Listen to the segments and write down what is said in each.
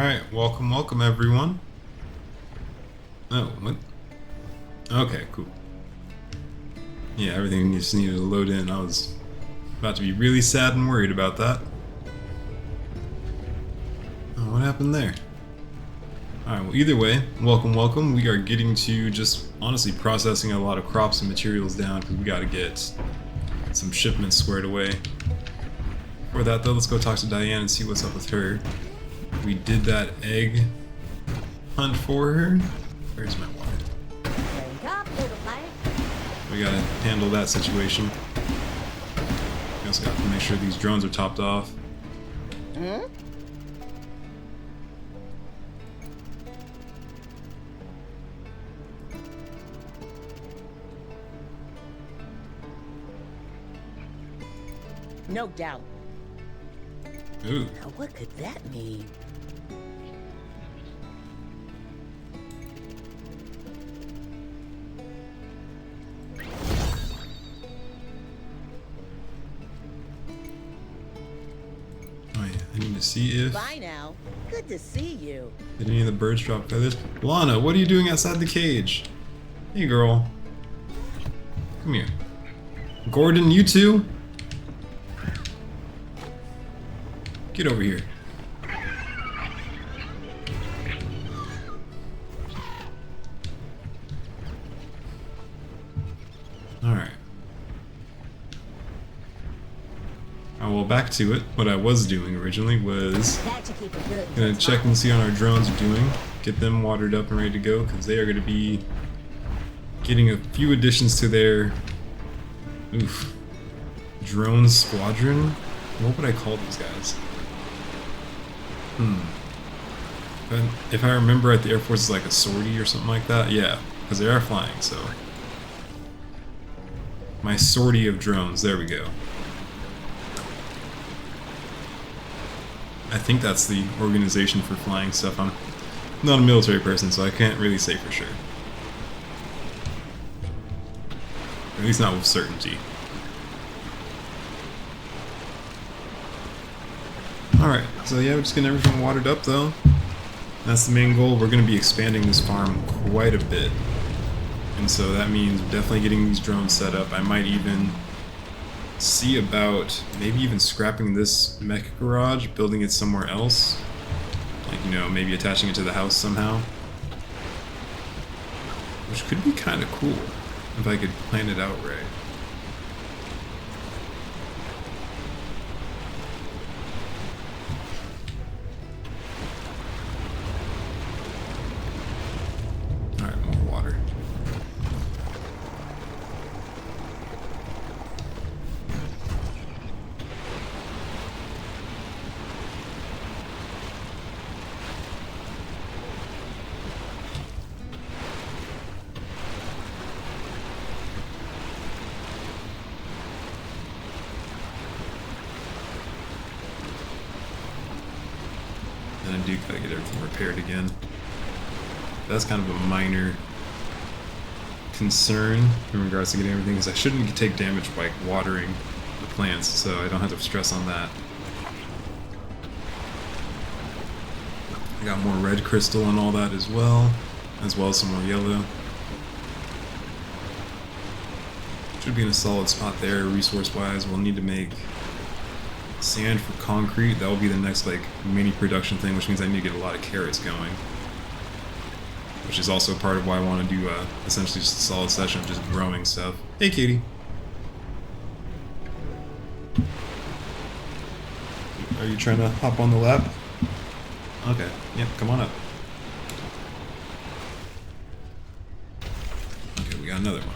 Alright, welcome everyone. Oh, what? Okay, cool. Yeah, everything just needed to load in. I was about to be really sad and worried about that. Oh, what happened there? Alright, well either way, welcome. We are getting to just honestly processing a lot of crops and materials down because we gotta get some shipments squared away. For that though, let's go talk to Diane and see what's up with her. We did that egg hunt for her. Where's my water? We gotta handle that situation. We also gotta make sure these drones are topped off. No doubt. Ooh. Now what could that mean? Oh yeah, I need to see if... Bye now. Good to see you. Did any of the birds drop feathers? Lana, what are you doing outside the cage? Hey girl. Come here. Gordon, you too? Get over here. Alright. Oh, well, back to it. What I was doing originally was gonna check and see how our drones are doing. Get them watered up and ready to go, because they are gonna be getting a few additions to their drone squadron. What would I call these guys? But if I remember right, the Air Force is like a sortie or something like that. Yeah, because they are flying, so. My sortie of drones, there we go. I think that's the organization for flying stuff. I'm not a military person, so I can't really say for sure. Or at least not with certainty. Alright, so yeah, we're just getting everything watered up though. That's the main goal. We're going to be expanding this farm quite a bit. And so that means definitely getting these drones set up. I might even see about maybe even scrapping this mech garage, building it somewhere else. Like, you know, maybe attaching it to the house somehow. Which could be kind of cool if I could plan it out right. And I do gotta get everything repaired again. That's kind of a minor concern in regards to getting everything, because I shouldn't take damage by watering the plants, so I don't have to stress on that. I got more red crystal and all that as well as some more yellow. Should be in a solid spot there resource-wise. We'll need to make sand for concrete. That will be the next like mini production thing, which means I need to get a lot of carrots going, which is also part of why I want to do essentially just a solid session of just growing stuff. Hey Katie, are you trying to hop on the lap? Okay, yep, come on up. Okay, we got another one.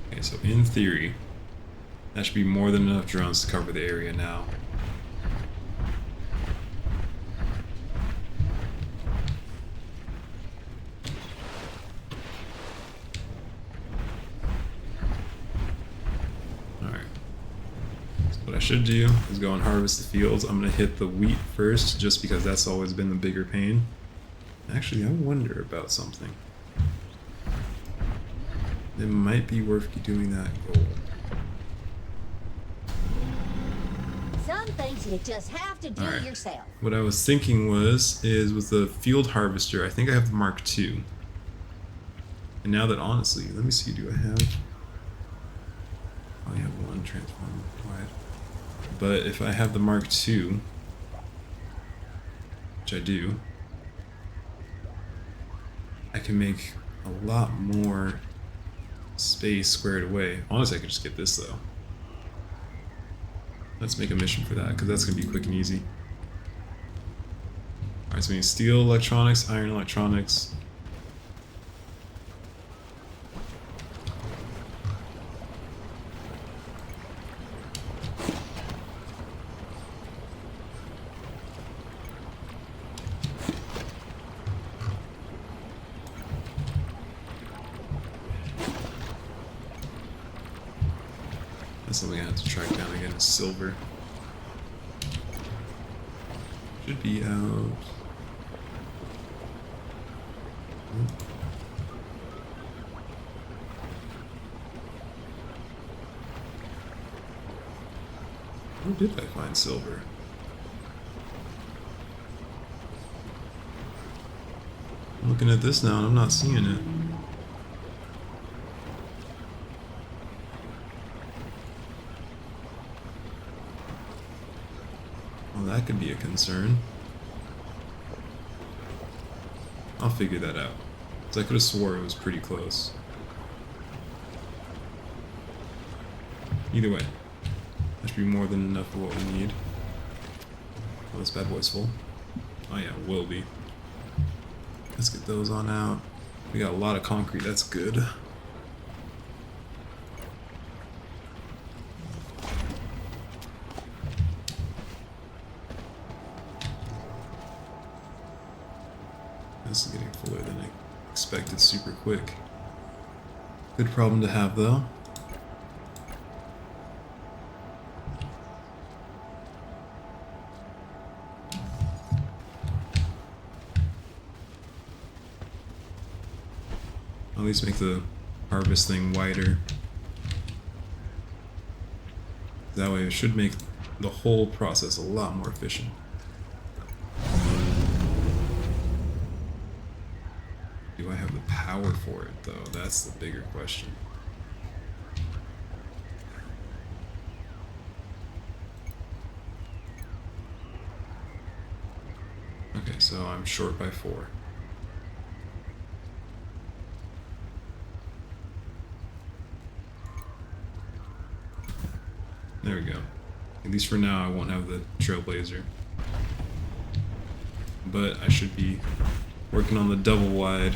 Okay, so in theory, that should be more than enough drones to cover the area now. should do is go and harvest the fields. I'm gonna hit the wheat first, just because that's always been the bigger pain. Actually, I wonder about something. It might be worth doing that goal. Some things you just have to do Alright. yourself. What I was thinking is with the field harvester, I think I have the Mark II. And now that honestly, let me see, do I have... I only have one transformer wide. But if I have the Mark II, which I do, I can make a lot more space squared away. Honestly, I could just get this though. Let's make a mission for that, because that's going to be quick and easy. Alright, so we need steel electronics, iron electronics. That's something I have to track down again, is silver. Should be out. Where did I find silver? I'm looking at this now and I'm not seeing it. Well, that could be a concern. I'll figure that out. Because I could have swore it was pretty close. Either way, that should be more than enough for what we need. Oh, this bad boy's full. Oh yeah, it will be. Let's get those on out. We got a lot of concrete, that's good. This is getting fuller than I expected super quick. Good problem to have though. At least make the harvest thing wider. That way it should make the whole process a lot more efficient. Do I have the power for it though? That's the bigger question. Okay, so I'm short by 4. There we go. At least for now I won't have the Trailblazer. But I should be working on the double wide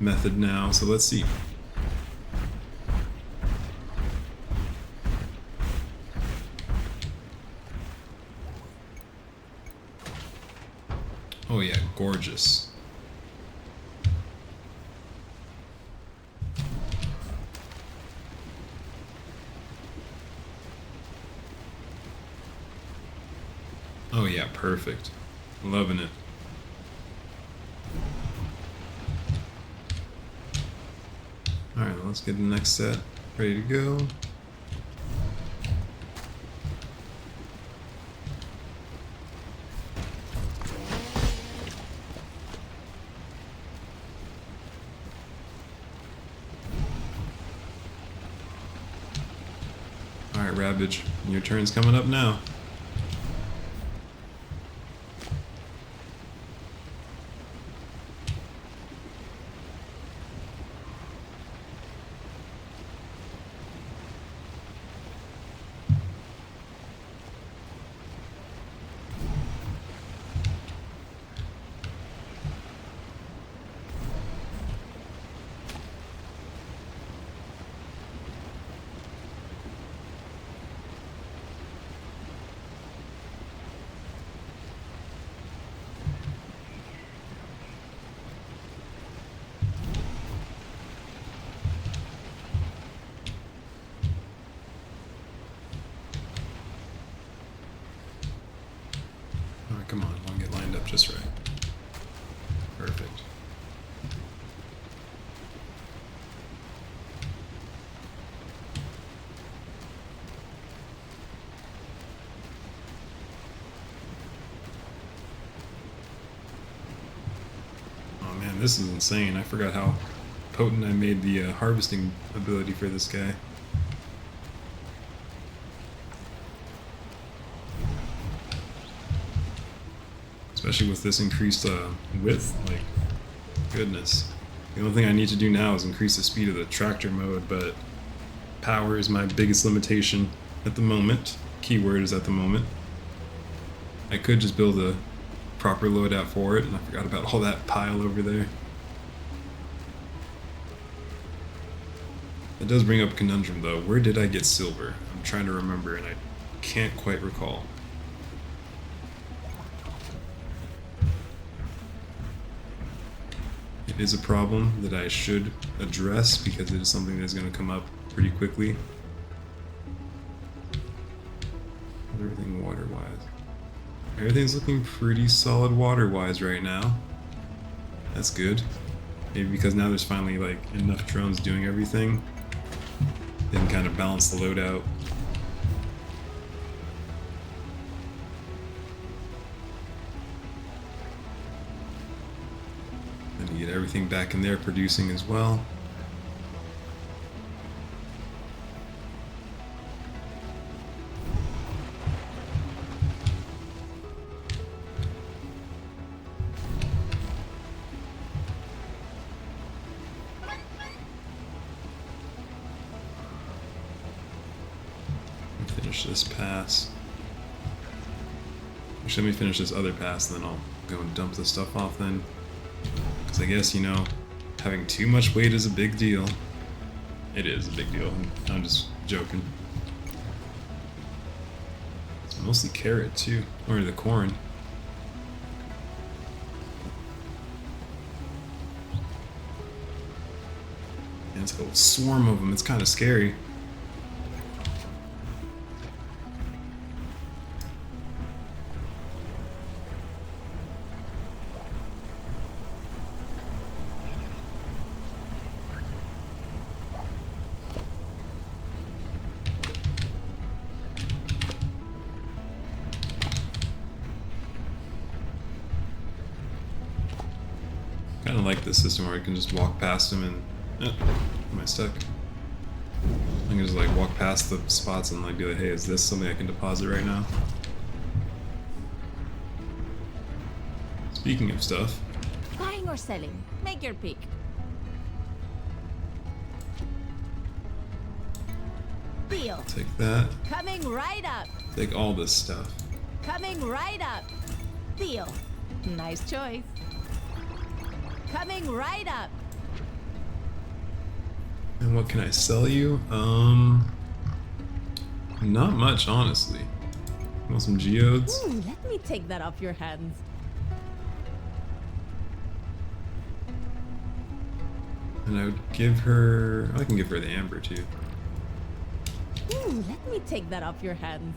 method now, so let's see. Oh yeah, gorgeous. Oh yeah, perfect. Loving it. Alright, let's get the next set ready to go. Alright, Ravage, your turn's coming up now. Perfect. Oh man, this is insane. I forgot how potent I made the harvesting ability for this guy. Especially with this increased width, like, goodness. The only thing I need to do now is increase the speed of the tractor mode, but power is my biggest limitation at the moment. Keyword is at the moment. I could just build a proper loadout for it, and I forgot about all that pile over there. It does bring up a conundrum though. Where did I get silver? I'm trying to remember and I can't quite recall. It is a problem that I should address because it is something that's going to come up pretty quickly. Everything water-wise. Everything's looking pretty solid water-wise right now. That's good. Maybe because now there's finally like enough drones doing everything. They can kind of balance the load out. And you get everything back in there producing as well. Finish this pass. Actually, let me finish this other pass, and then I'll go and dump the stuff off then. Because I guess, you know, having too much weight is a big deal. It is a big deal. I'm just joking. It's mostly carrot, too. Or the corn. And it's a whole swarm of them. It's kind of scary. I kind of like this system where I can just walk past them and... am I stuck? I can just like walk past the spots and like be like, hey, is this something I can deposit right now? Speaking of stuff... Buying or selling? Make your pick. Deal. Take that. Coming right up. Take all this stuff. Coming right up. Deal. Nice choice. Coming right up. And what can I sell you? Not much, honestly. Want some geodes? Ooh, let me take that off your hands. And I would give her... I can give her the amber, too. Ooh, let me take that off your hands.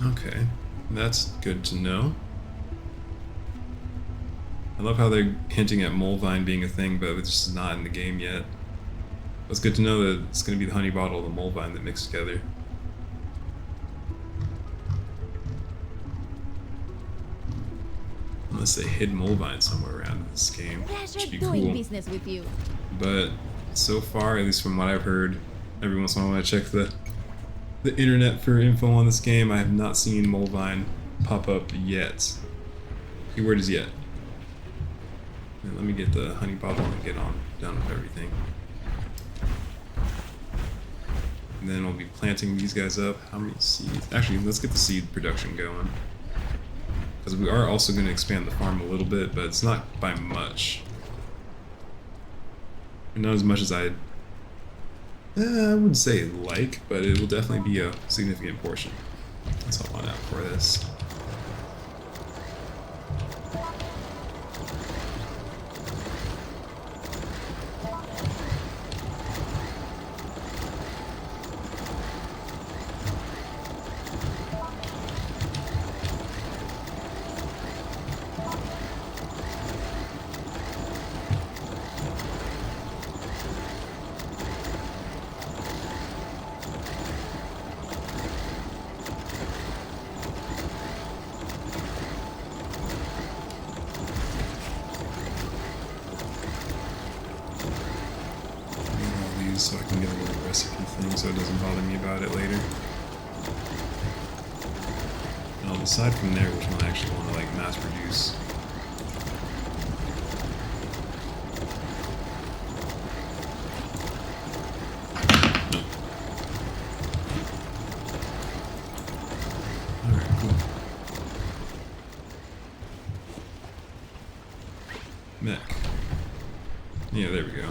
Okay, that's good to know. I love how they're hinting at Molevine being a thing, but it's just not in the game yet. It's good to know that it's going to be the honey bottle and the Molevine that mix together. Unless they hid Molevine somewhere around in this game, which Pleasure would be doing cool. business with you. But so far, at least from what I've heard, every once in a while when I check the internet for info on this game, I have not seen Molevine pop up yet. Keyword is yet. And let me get the honey bottle and get on done with everything. And then we'll be planting these guys up. How many seeds? Actually, let's get the seed production going. Because we are also going to expand the farm a little bit, but it's not by much. Not as much as I wouldn't say like, but it will definitely be a significant portion. That's all I want out for this. recipe thing so it doesn't bother me about it later. And I'll decide from there which one I actually want to like mass produce. Alright, cool. Mech. Yeah, there we go.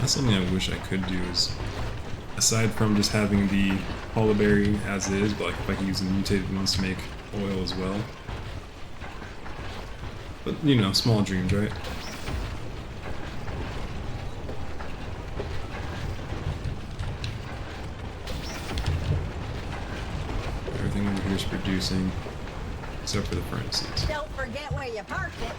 That's something I wish I could do is, aside from just having the Hollowberry as is, but like if I could use the mutated ones to make oil as well. But, you know, small dreams, right? Everything over here is producing, except for the furnaces. Don't forget where you parked it.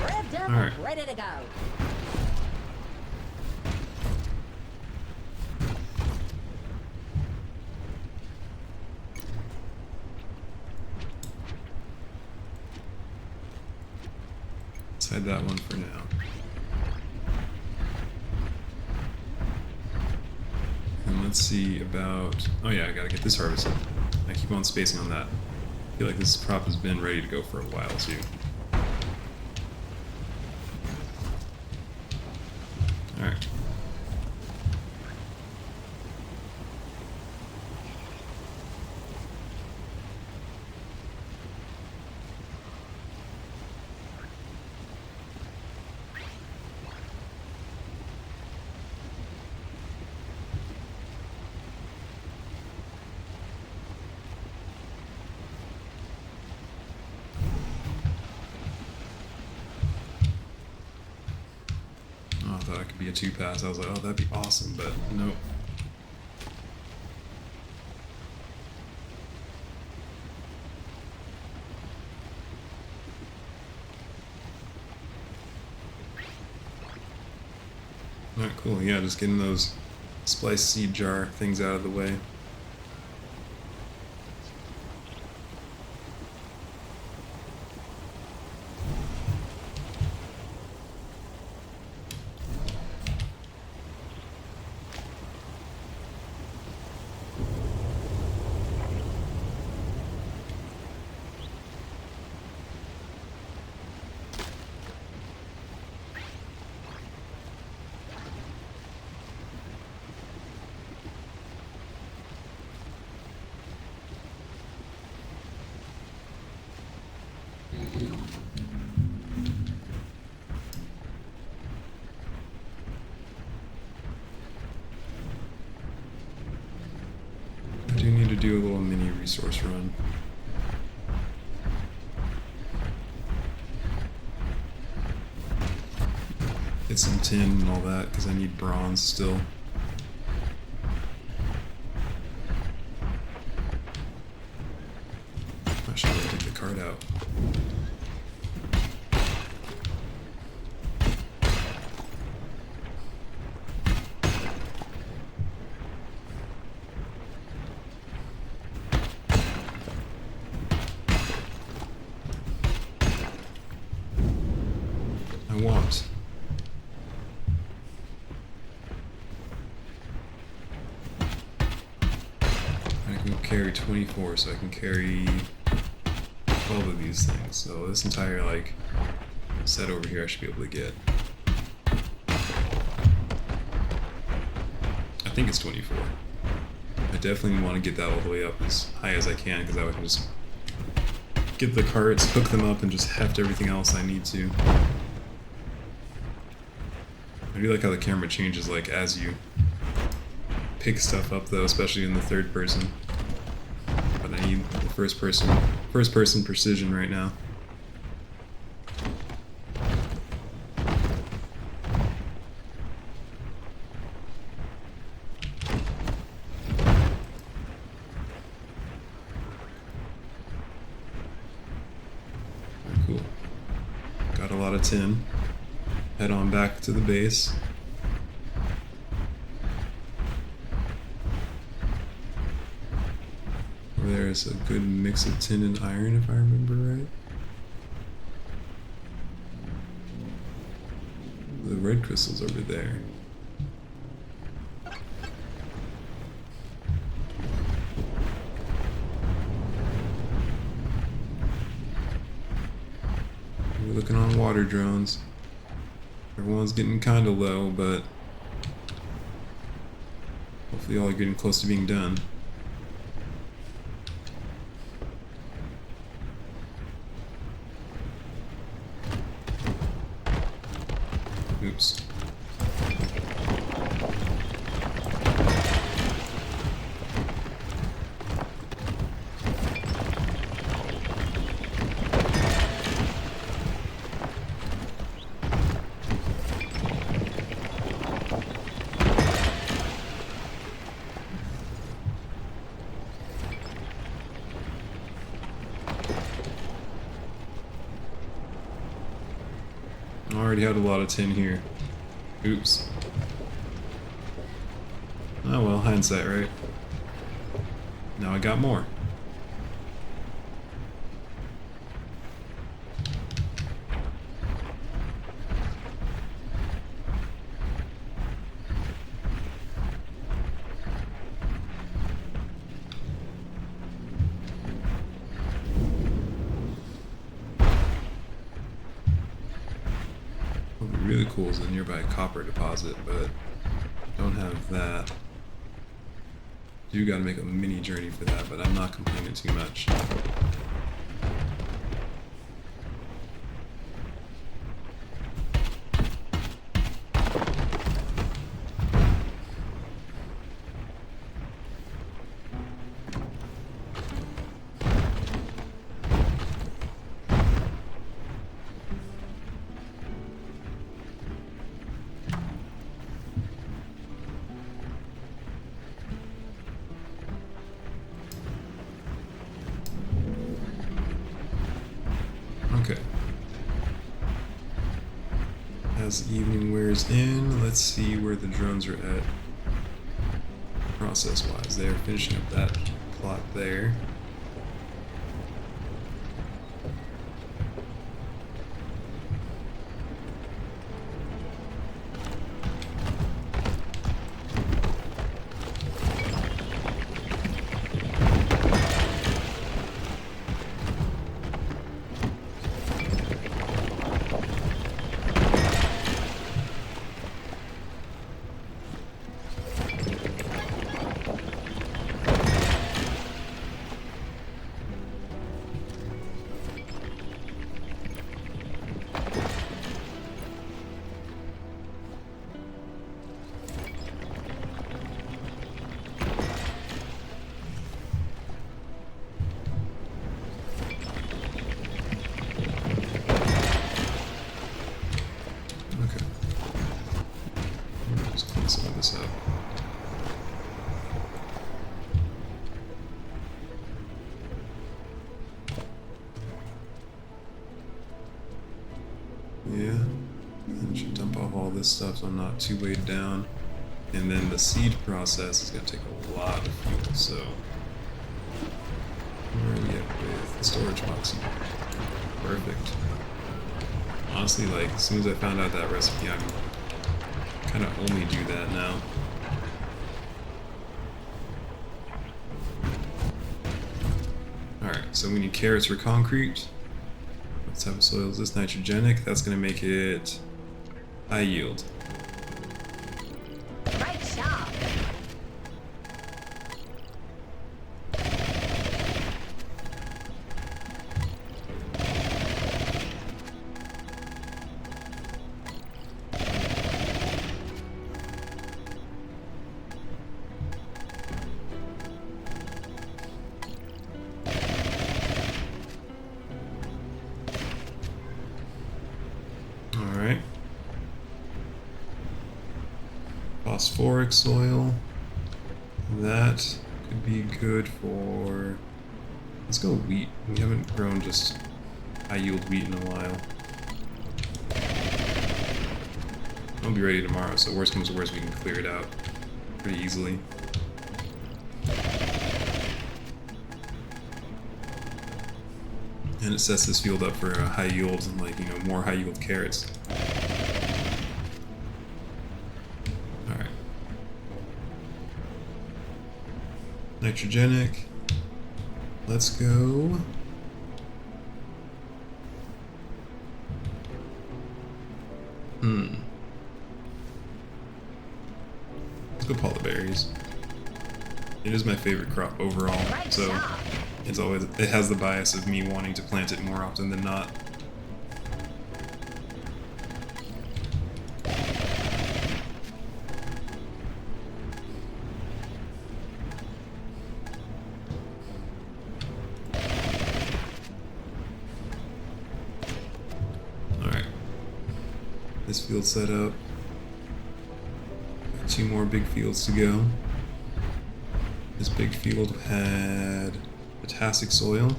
Revved up, Alright. ready to go. Let's hide that one for now. And let's see about... Oh yeah, I gotta get this harvested. I keep on spacing on that. I feel like this prop has been ready to go for a while too. Alright. Oh, I thought it could be a 2-pass. I was like, oh, that'd be awesome, but nope. Alright, cool. Yeah, just getting those splice seed jar things out of the way. I do need to do a little mini resource run. Get some tin and all that, because I need bronze still. I should have take the card out. I want. I can carry 24, so I can carry 12 of these things. So this entire like set over here I should be able to get. I think it's 24. I definitely want to get that all the way up as high as I can, because I can just get the carts, hook them up, and just heft everything else I need to. I do like how the camera changes like as you pick stuff up though, especially in the third person. But I need the first person precision right now. Cool. Got a lot of tin. Head on back to the base. There's a good mix of tin and iron, if I remember right. The red crystal's over there. We're looking on water drones. Everyone's getting kind of low, but hopefully all are getting close to being done. Oops. I already had a lot of tin here. Oops. Oh well, hindsight, right? Now I got more. What would be really cool is a nearby copper deposit, but don't have that. Do gotta make a mini journey for that, but I'm not complaining too much. Okay. As evening wears in, let's see where the drones are at process-wise. They are finishing up that plot there. Some of this up. Yeah, and should dump off all this stuff so I'm not too weighed down. And then the seed process is going to take a lot of fuel, so where are we at with the storage box? Perfect. Honestly, like, as soon as I found out that recipe, I'm kind of only do that now. Alright, so we need carrots for concrete. What type of soil is this? Nitrogenic. That's going to make it high yield. Great job. phosphoric soil. That could be good for... Let's go wheat. We haven't grown just high yield wheat in a while. I'll be ready tomorrow, so worst comes to worst, we can clear it out pretty easily. And it sets this field up for a high yield, like, you know, more high yield carrots. Alright. Nitrogenic. Let's go. Let's go pull the berries. It is my favorite crop overall, so it's always, it has the bias of me wanting to plant it more often than not. Alright. This field set up. Got 2 more big fields to go. This big field had potassic soil.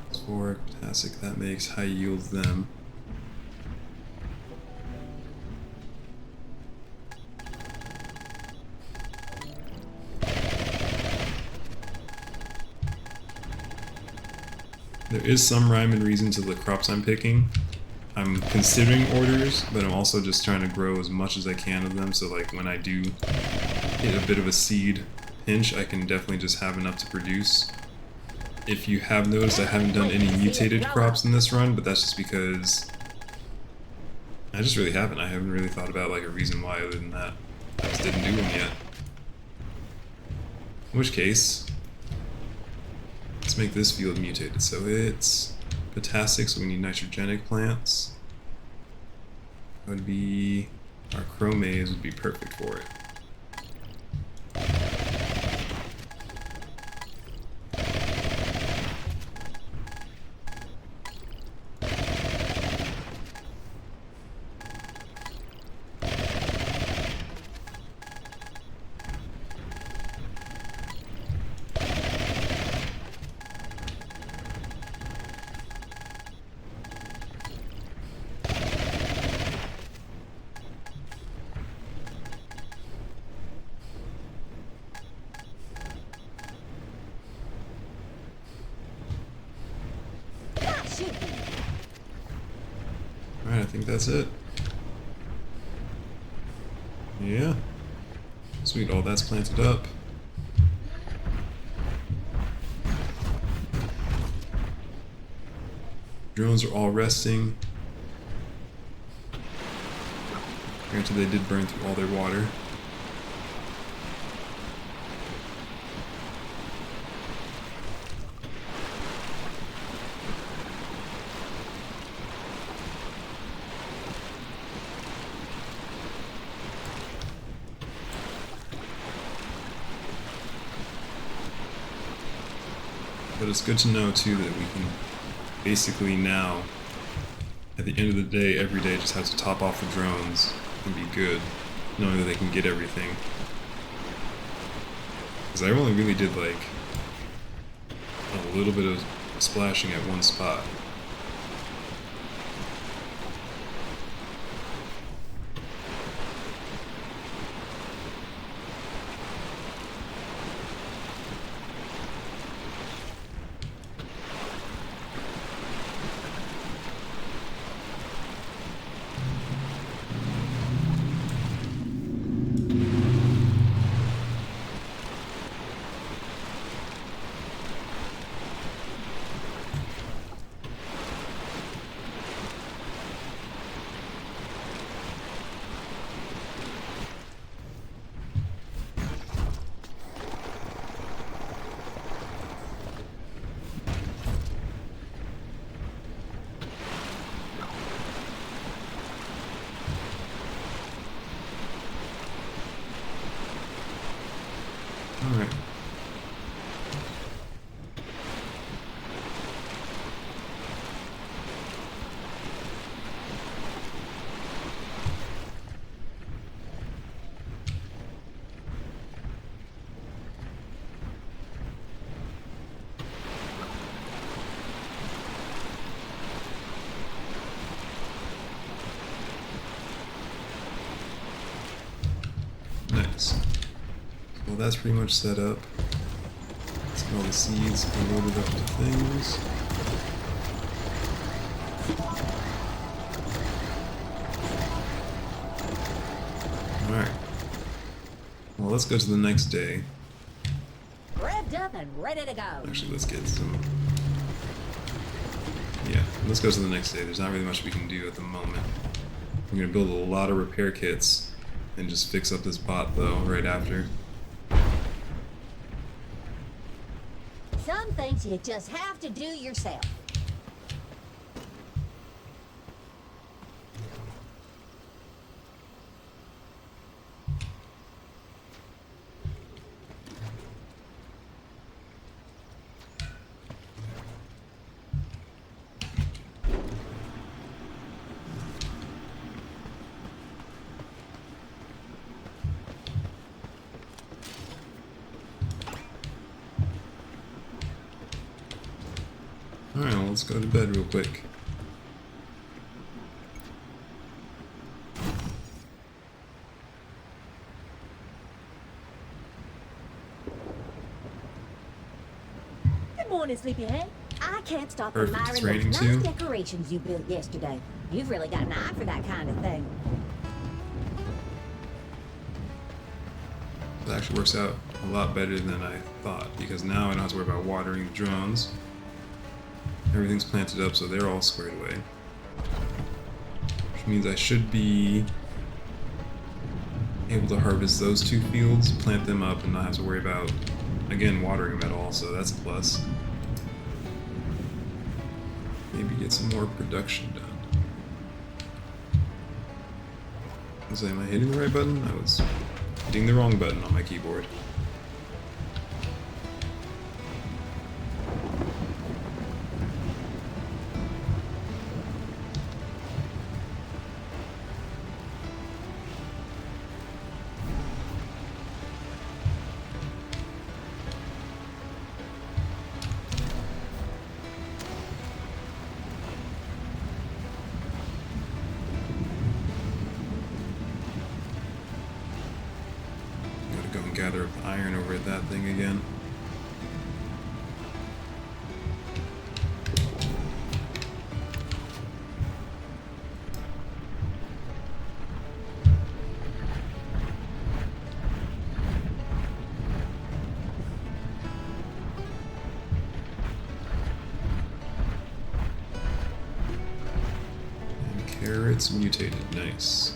Phosphoric, potassic, that makes high yields them. There is some rhyme and reason to the crops I'm picking. I'm considering orders, but I'm also just trying to grow as much as I can of them, so like when I do hit a bit of a seed pinch, I can definitely just have enough to produce. If you have noticed, I haven't done any mutated crops in this run, but that's just because I just really haven't. I haven't really thought about like a reason why other than that. I just didn't do them yet. In which case, let's make this field mutated. So it's potassic, so we need nitrogenic plants. That would be, our chromase would be perfect for it. Alright, I think that's it. Yeah. Sweet, all that's planted up. Drones are all resting. Granted, they did burn through all their water. But it's good to know too that we can basically now, at the end of the day, every day just have to top off the drones and be good, knowing that they can get everything. Because I only really did like a little bit of splashing at one spot. Alright. Well, that's pretty much set up. Let's get all the seeds loaded up to things. Alright. Well, let's go to the next day. Revved up and ready to go. Actually, let's get some... Yeah, let's go to the next day. There's not really much we can do at the moment. We're gonna build a lot of repair kits and just fix up this bot, though, right after. Some things you just have to do yourself. Alright, well, let's go to bed real quick. Good morning, sleepyhead. I can't stop Perfect, admiring it's those raining nice too. decorations you built yesterday. You've really got an eye for that kind of thing. It actually works out a lot better than I thought, because now I don't have to worry about watering the drones. Everything's planted up, so they're all squared away. Which means I should be able to harvest those 2 fields, plant them up, and not have to worry about, again, watering them at all, so that's a plus. Maybe get some more production done. Am I hitting the right button? I was hitting the wrong button on my keyboard. Go and gather up the iron over at that thing again. And carrots mutated, nice.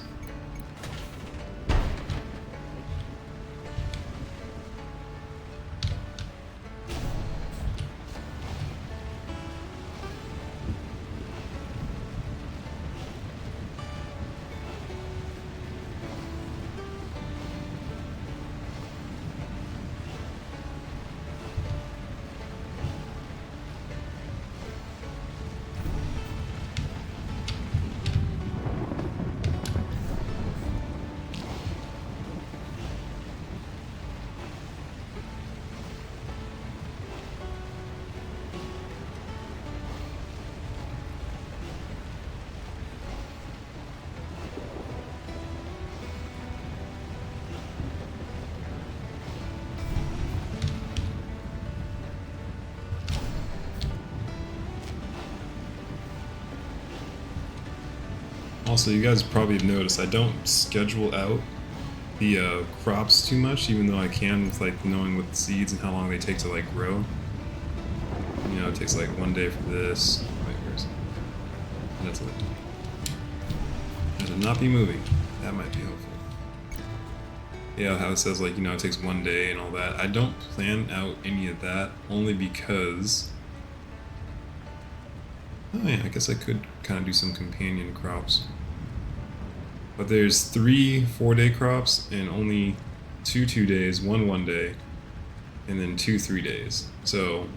Also, you guys probably have noticed I don't schedule out the crops too much, even though I can with like knowing what the seeds and how long they take to like grow. You know, it takes like 1 day for this. Wait, where's it? That's it. That should not be moving. That might be helpful. Yeah, how it says like, you know, it takes 1 day and all that. I don't plan out any of that, only because... Oh yeah, I guess I could kind of do some companion crops. But there's 3 4-day crops and only 2 2-days, 1 1-day, and then 2 3-days. So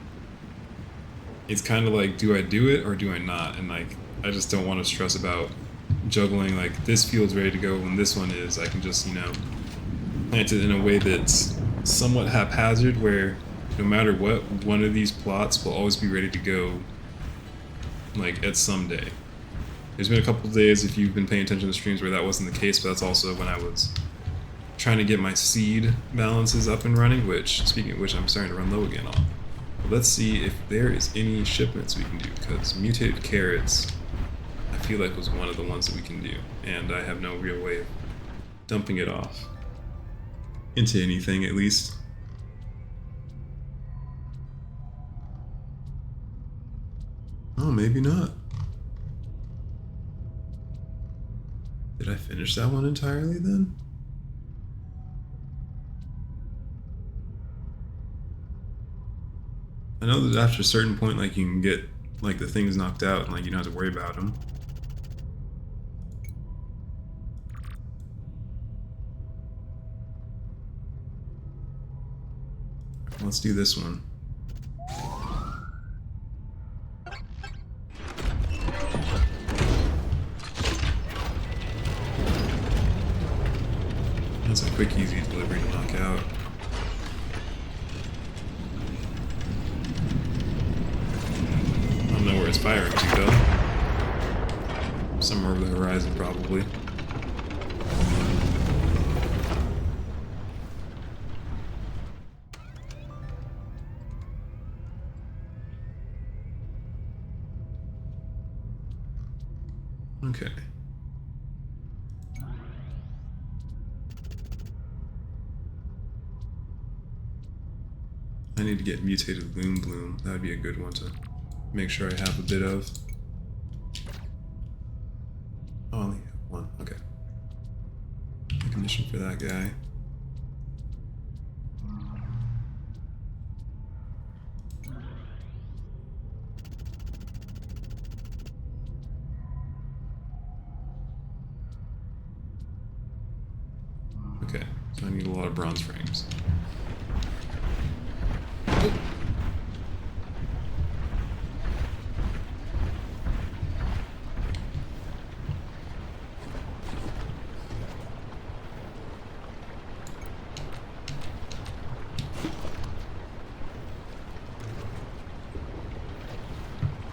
it's kind of like, do I do it or do I not? And like, I just don't want to stress about juggling like this field's ready to go when this one is. I can just, you know, plant it in a way that's somewhat haphazard, where no matter what, one of these plots will always be ready to go like at some day. There's been a couple of days, if you've been paying attention to streams, where that wasn't the case, but that's also when I was trying to get my seed balances up and running, which, speaking of which, I'm starting to run low again on. But let's see if there is any shipments we can do, because mutated carrots, I feel like was one of the ones that we can do, and I have no real way of dumping it off into anything, at least. Oh, maybe not. Did I finish that one entirely then? I know that after a certain point, like, you can get, like, the things knocked out and, like, you don't have to worry about them. Let's do this one. That's a quick, easy delivery to knock out. I don't know where it's firing to, though. Somewhere over the horizon, probably. Okay. I need to get mutated loom bloom. That would be a good one to make sure I have a bit of. Oh, I only have one. Okay. Recognition for that guy. Okay, so I need a lot of bronze frames.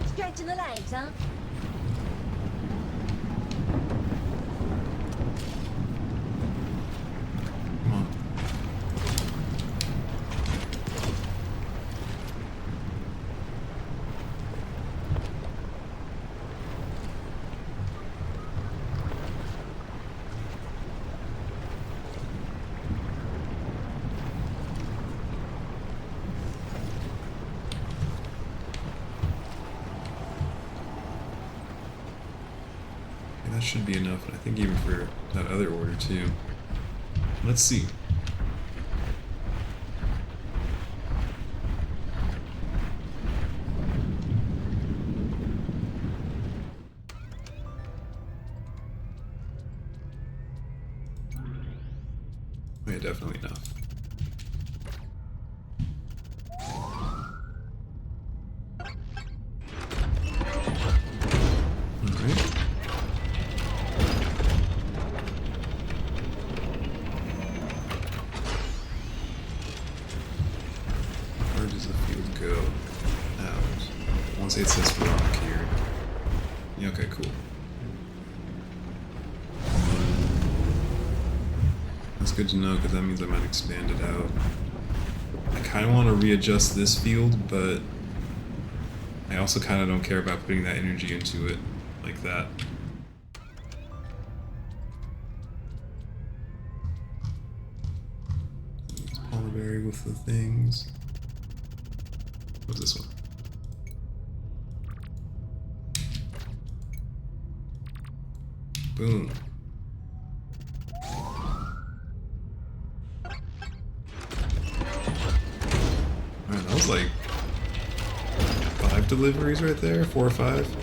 Stretching the legs, huh? Come on. Okay, that should be enough, and I think even for that other order too. Let's see. Yeah, definitely enough. Alright. Where does the field go? Out. Once it says rock here. Yeah, okay, cool. That's good to know, because that means I might expand it out. I kind of want to readjust this field, but I also kind of don't care about putting that energy into it like that. Let's polyberry with the things. What's this one? Boom. Alright, that was like 5 deliveries right there, 4 or 5.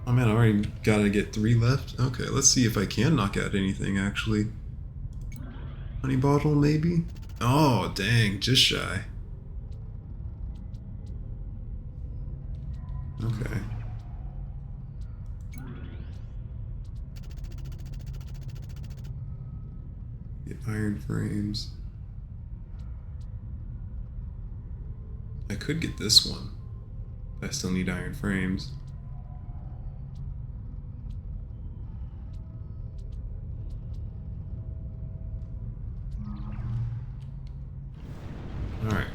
Oh man, I already gotta get 3 left. Okay, let's see if I can knock out anything actually. Honey bottle, maybe? Oh, dang, just shy. Okay. Get iron frames. I could get this one. I still need iron frames. Alright.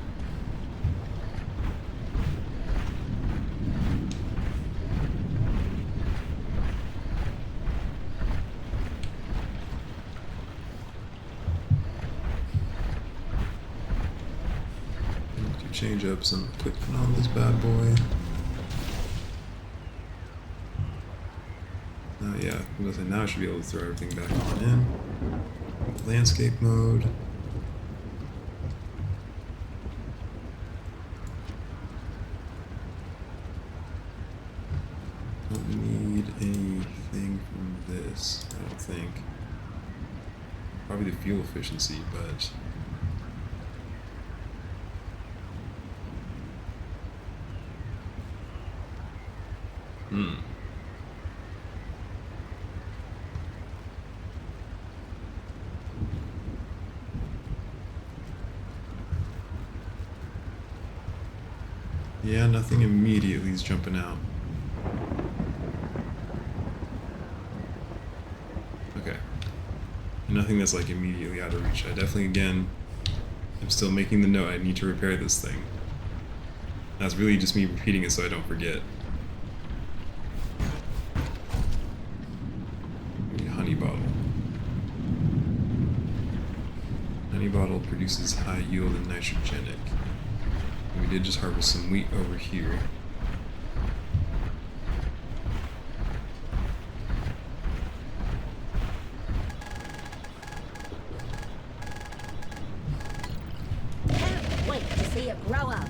Change up some equipment on this bad boy. Oh yeah, now I should be able to throw everything back on in. Landscape mode. Don't need anything from this, I don't think. Probably the fuel efficiency, but yeah, nothing immediately is jumping out. Okay. Nothing that's like immediately out of reach. I definitely, again, I'm still making the note I need to repair this thing. That's really just me repeating it so I don't forget. Honey bottle. Honey bottle produces high yield and nitrogenic. And we did just harvest some wheat over here. Can't wait to see it grow up.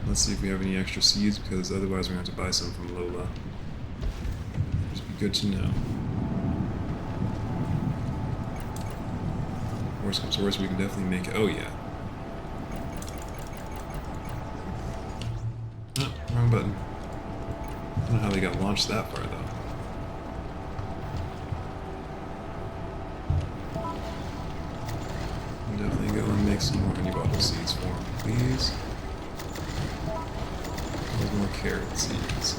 Let's see if we have any extra seeds, because otherwise we're going to have to buy some from Lola. Just be good to know. Worst comes to worst, we can definitely make it. Oh, yeah. Oh, wrong button. I don't know how they got launched that far, though. I'll definitely go and make some more honey bottle seeds for them, please. More carrot seeds.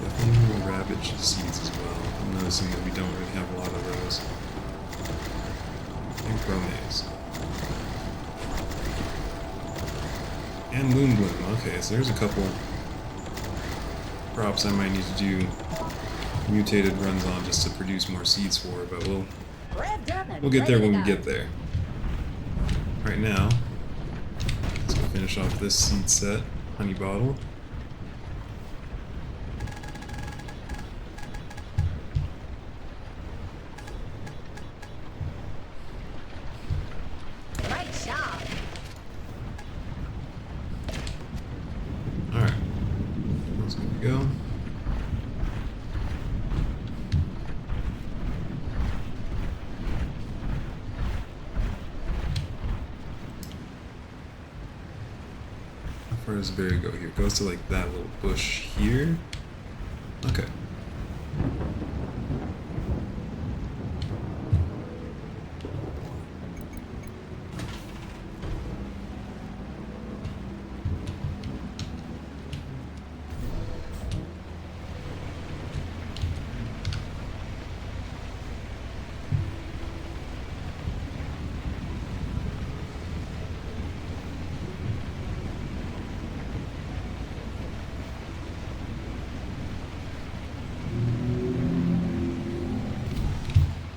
Definitely more rabbit seeds as well. I'm noticing that we don't really have a lot of those. And chromates. And loom bloom. Okay, so there's a couple crops I might need to do mutated runs on just to produce more seeds for, but we'll get there when we get there. Right now, let's go finish off this seed set, honey bottle. Great job. Alright, that's good to go. Where does the berry go here? It goes to like that little bush here. Okay.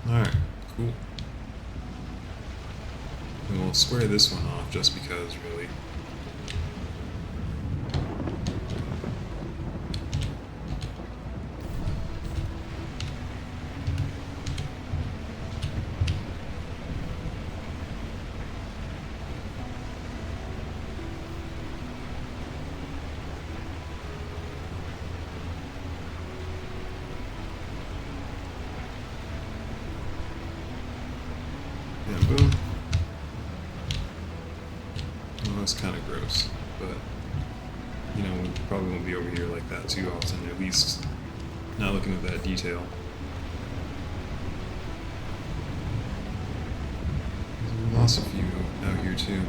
Alright, cool. And we'll square this one off just because, really. probably won't be over here like that too often, at least not looking at that detail. We lost a few out here too.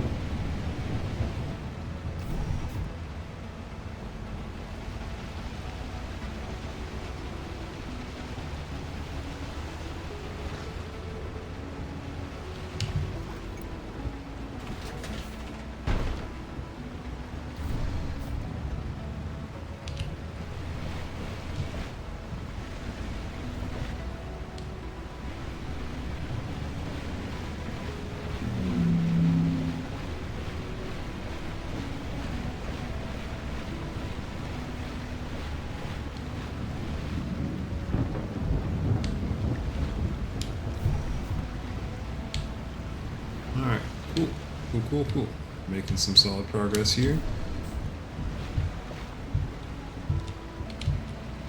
Alright, cool. Making some solid progress here.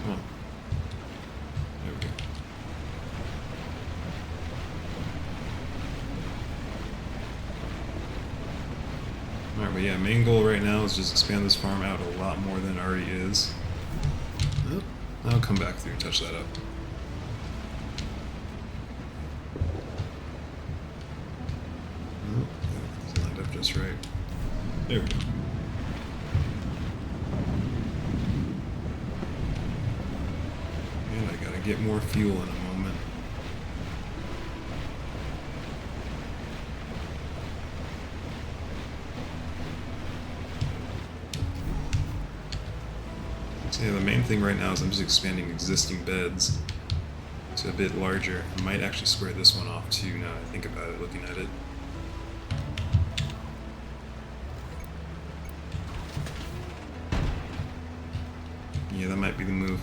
Come on. There we go. Alright, but yeah, main goal right now is just expand this farm out a lot more than it already is. Oh, I'll come back through, touch that up. Just right. There we go. And I gotta get more fuel in a moment. So yeah, the main thing right now is I'm just expanding existing beds to a bit larger. I might actually square this one off too now that I think about it, looking at it. Yeah, that might be the move.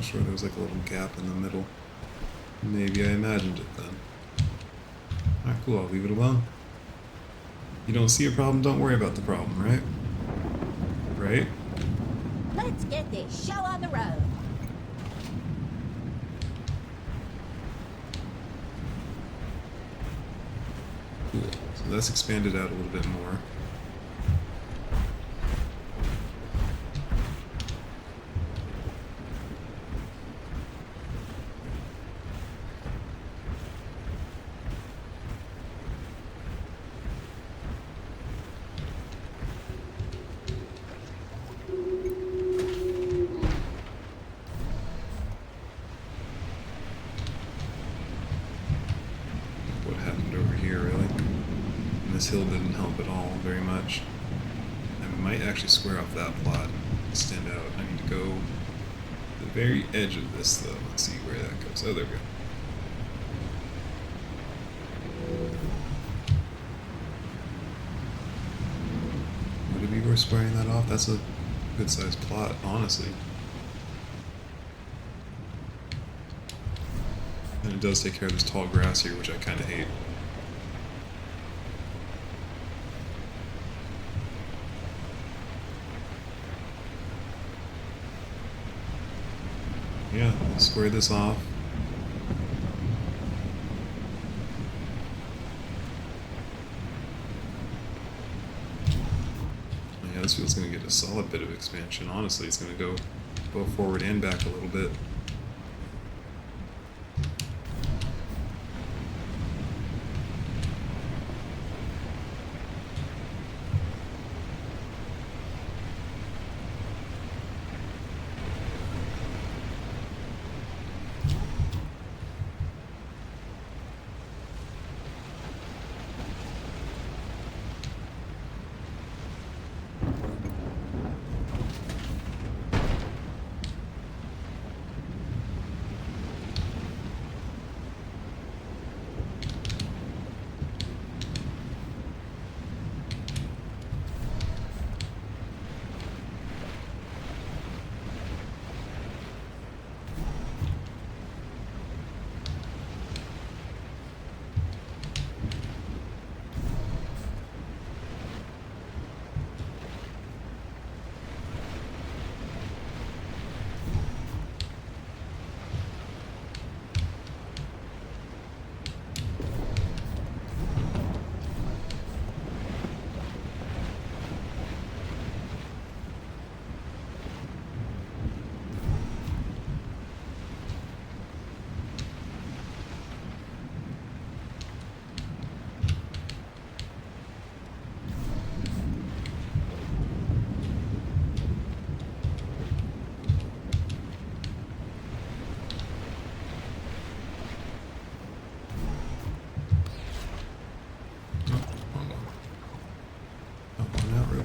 Sure, there was like a little gap in the middle. Maybe I imagined it then. Alright, cool, I'll leave it alone. You don't see a problem, don't worry about the problem, right? Right? Let's get this show on the road. Cool. So that's expanded out a little bit more. This hill didn't help at all very much. I might actually square off that plot and extend out. I need to go to the very edge of this though. Let's see where that goes. Oh, there we go. Would it be worth squaring that off? That's a good sized plot, honestly. And it does take care of this tall grass here, which I kind of hate. Yeah, square this off. Yeah, this field's gonna get get a solid bit of expansion. Honestly, it's going to go both forward and back a little bit.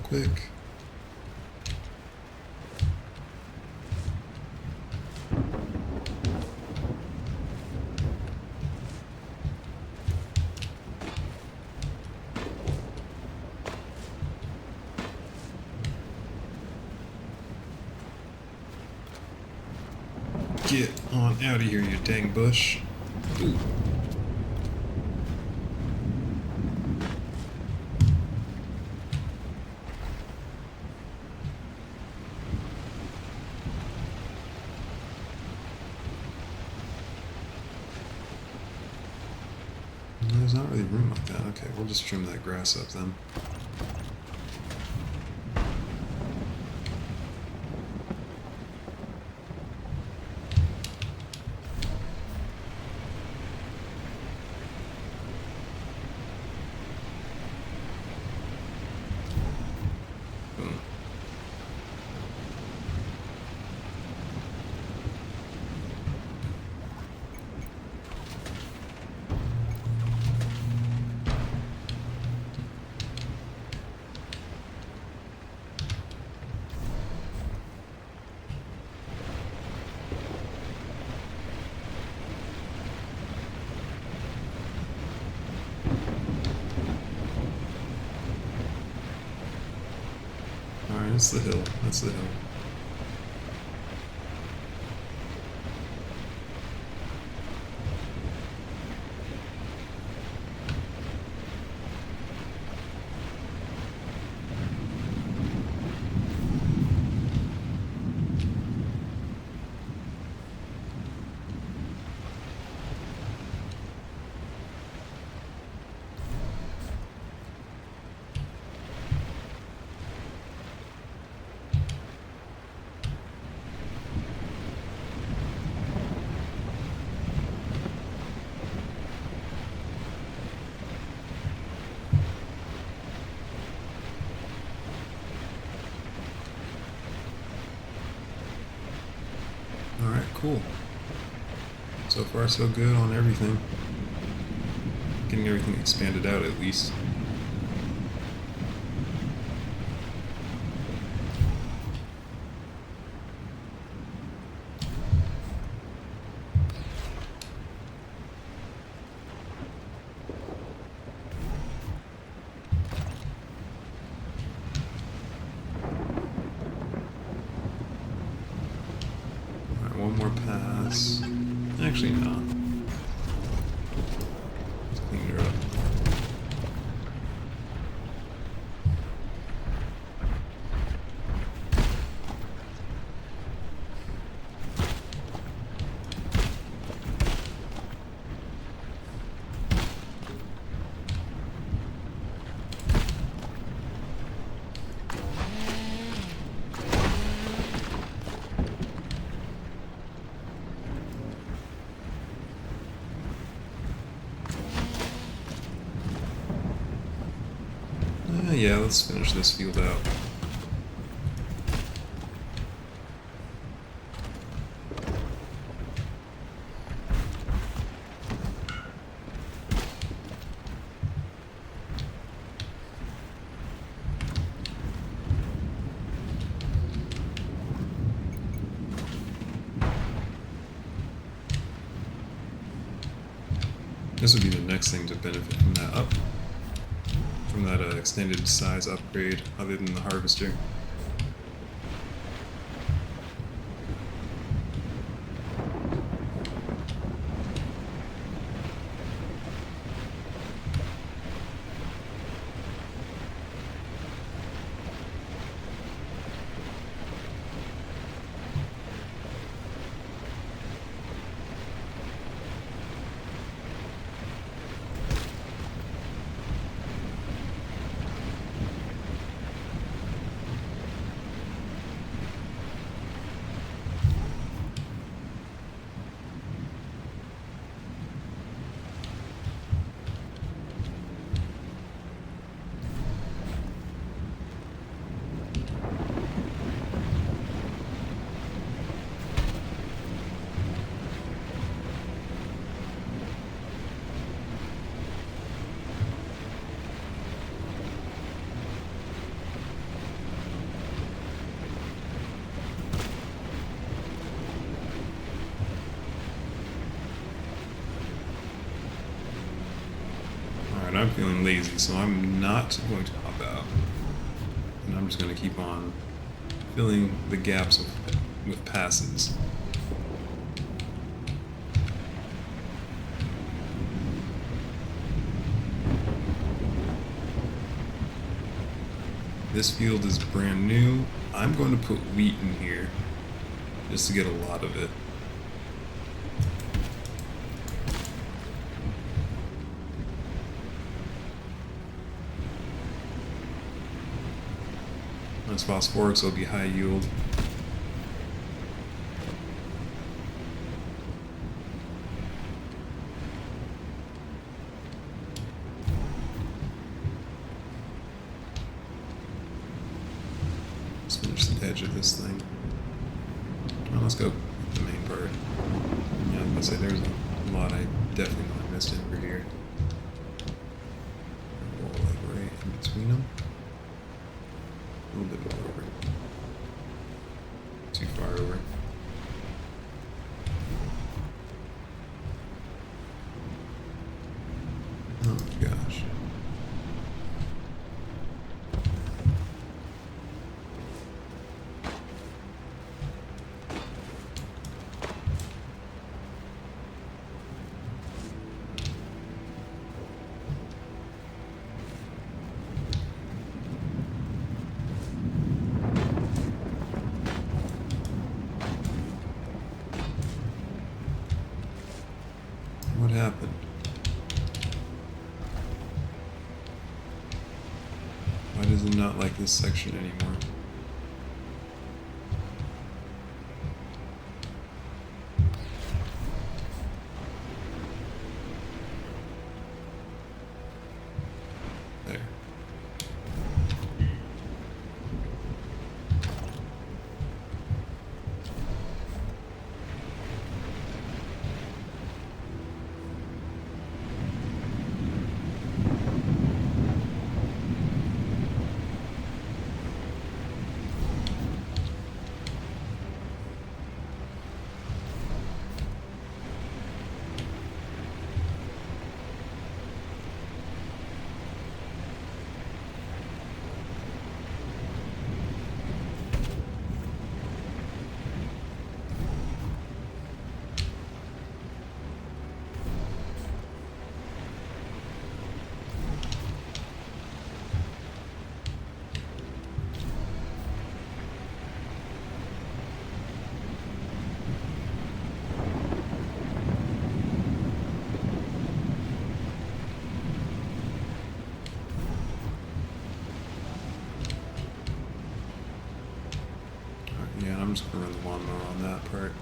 Quick. Get on out of here, you dang bush. Ooh. There's not really room like that. Okay, we'll just trim that grass up then. Boom. Alright, that's the hill. That's the hill. Alright, cool. So far so good on everything. Getting everything expanded out at least. One more pass. Actually, no. Let's clean her up. let's finish this field out. This would be the next thing to benefit from that extended size upgrade, other than the harvester. I'm feeling lazy, so I'm not going to hop out. And I'm just going to keep on filling the gaps with passes. This field is brand new. I'm going to put wheat in here just to get a lot of it. It's phosphoric, so it'll be high yield. Let's finish the edge of this thing. Well, let's go with the main part. Yeah, I was gonna say there's a lot I definitely missed over here. Like right in between them. A little bit more over. Too far over. Oh my gosh. What happened? Why does it not like this section anymore? There. Yeah, I'm just gonna run the lawnmower on that part.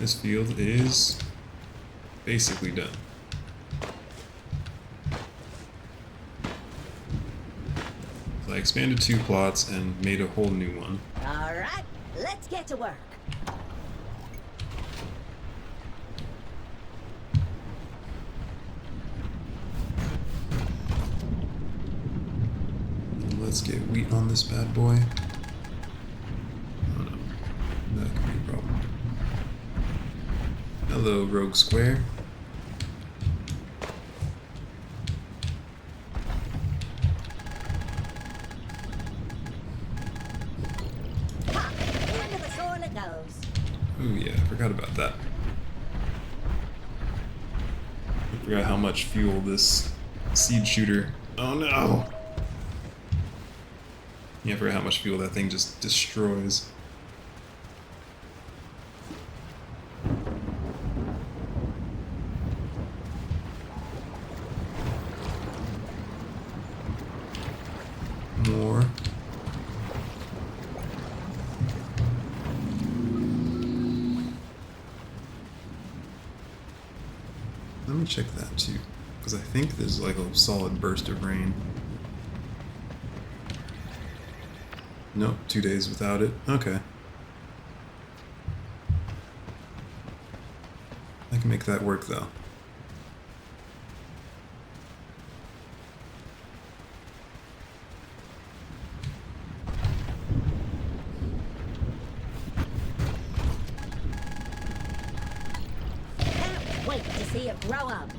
This field is basically done. So I expanded 2 plots and made a whole new one. All right, let's get to work. Let's get wheat on this bad boy. Oh no, that could be a problem. Hello, Rogue Square. Ha! Into the soil it goes. Oh yeah, I forgot about that. I forgot how much fuel this seed shooter. Oh no! Yeah, I forgot how much fuel that thing just destroys. More. Let me check that too, because I think there's like a solid burst of rain. Nope, 2 days without it. Okay. I can make that work though. Can't wait to see it grow up.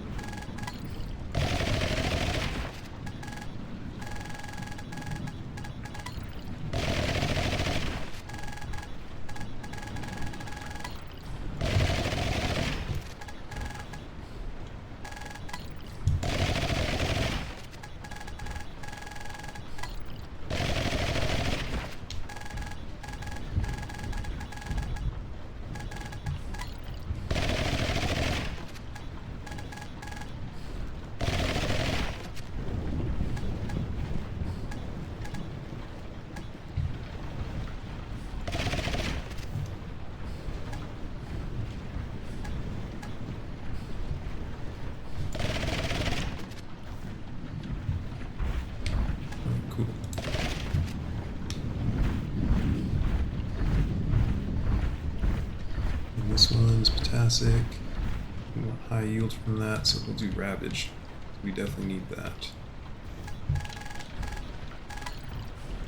Cool. And this one's potassic. We want high yield from that, so we'll do ravage. We definitely need that.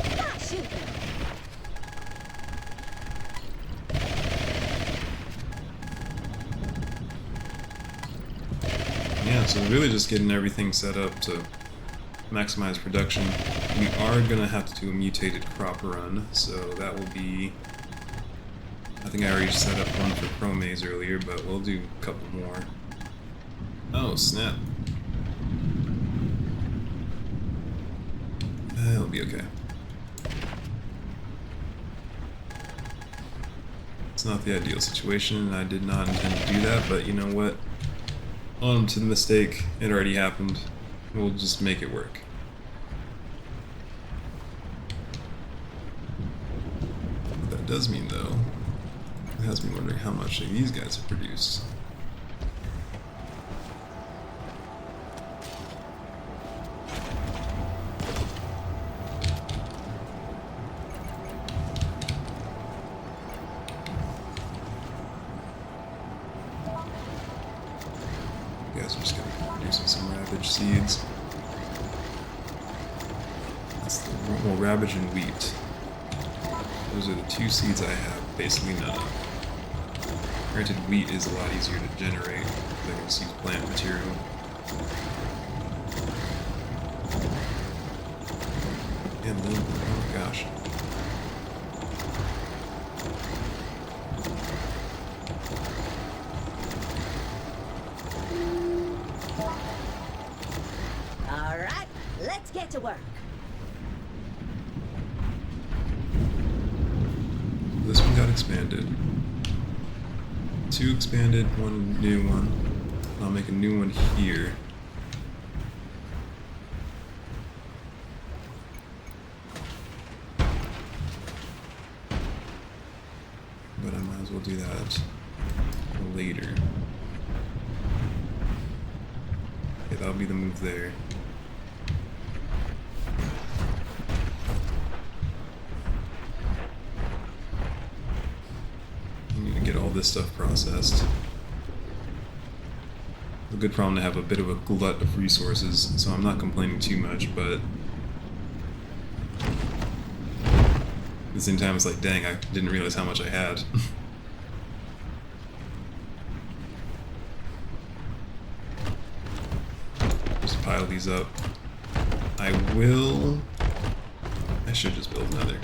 Ah, shoot! Yeah, so really just getting everything set up to maximize production. We are gonna have to do a mutated crop run, so that will be. I think I already set up one for Pro-Maze earlier, but we'll do a couple more. Oh, snap. It'll be okay. It's not the ideal situation, and I did not intend to do that, but you know what? On to the mistake. It already happened. We'll just make it work. What that does mean, though, it has me wondering how much these guys have produced. You guys are just gonna be producing some ravage seeds. That's the well, ravage and wheat. Those are the 2 seeds I have basically none of. Granted, wheat is a lot easier to generate because I can just use plant material. And then, oh my gosh. All right, let's get to work. This one got expanded. 2 expanded, 1 new one. I'll make a new one here. But I might as well do that. later. Okay, that'll be the move there. I need to get all this stuff processed. A good problem to have a bit of a glut of resources, so I'm not complaining too much, but at the same time it's like, dang, I didn't realize how much I had. Just pile these up. I should just build another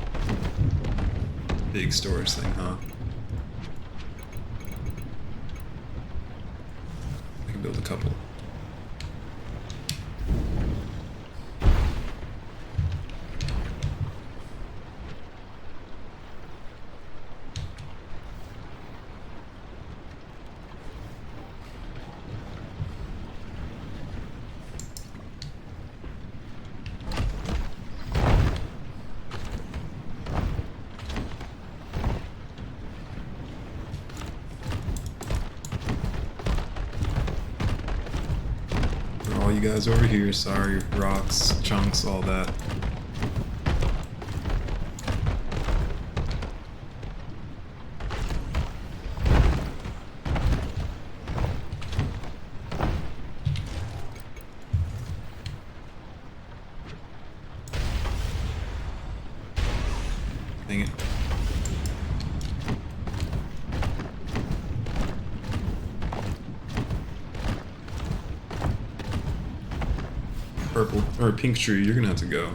big storage thing, huh? I can build a couple. All you guys over here, sorry, rocks, chunks, all that. Dang it. Purple or pink tree, you're gonna have to go.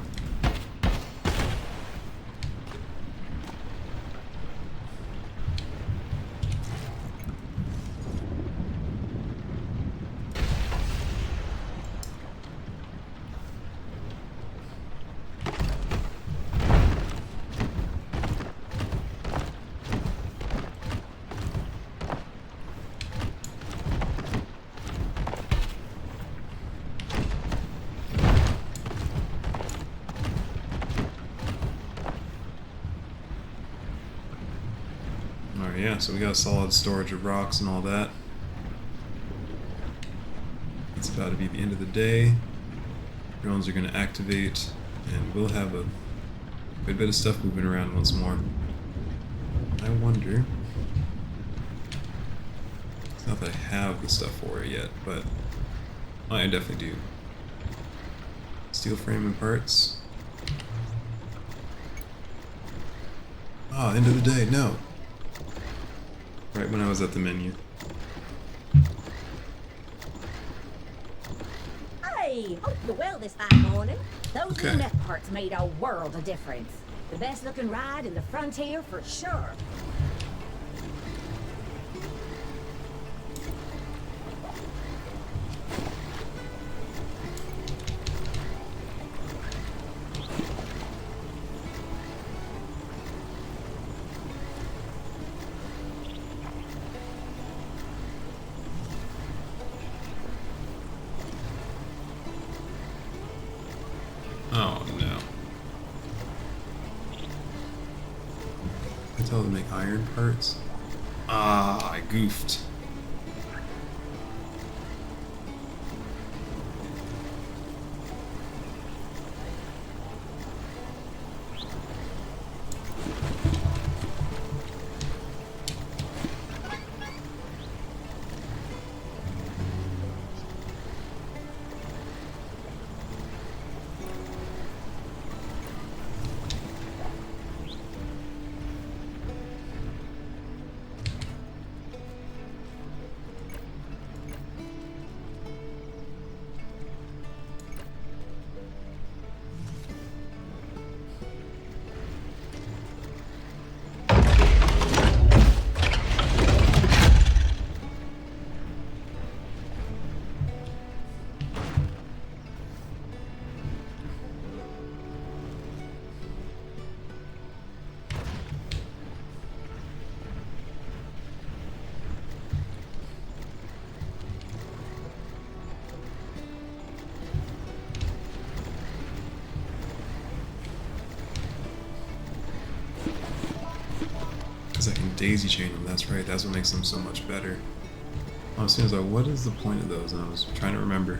Alright, yeah, so we got solid storage of rocks and all that. It's about to be the end of the day. Drones are going to activate, and we'll have a good bit of stuff moving around once more. I wonder... It's not that I have the stuff for it yet, but I definitely do. Steel frame and parts. Ah, end of the day, no! Right when I was at the menu. Hey, hope you're well this fine morning. Those Okay. EMF parts made a world of difference. The best looking ride in the frontier for sure. Oh no. I tell them to make iron parts? Ah, I goofed. daisy chain them. That's right. That's what makes them so much better. As soon as what is the point of those? And I was trying to remember.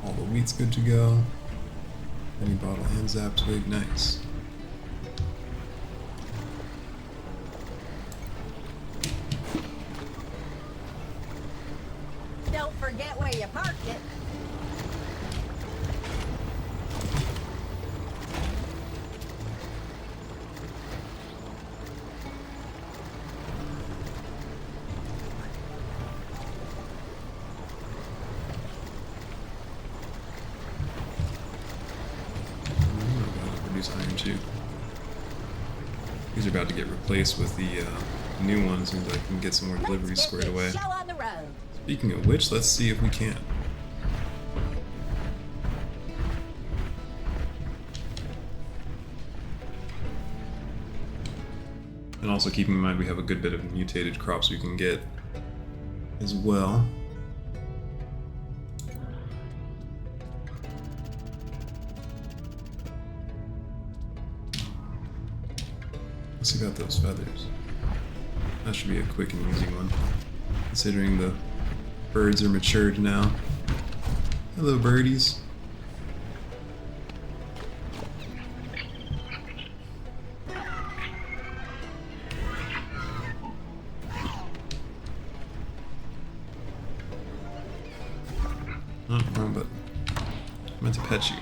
All the wheat's good to go. Any bottle and zap twig, nice. Don't forget where you parked it. Iron too. These are about to get replaced with the new ones, and I can get some more deliveries squared away. Show on the road. Speaking of which, let's see if we can. And also keeping in mind we have a good bit of mutated crops we can get as well. Let's see about those feathers. That should be a quick and easy one, considering the birds are matured now. Hello, birdies. Oh, wrong button. I meant to pet you.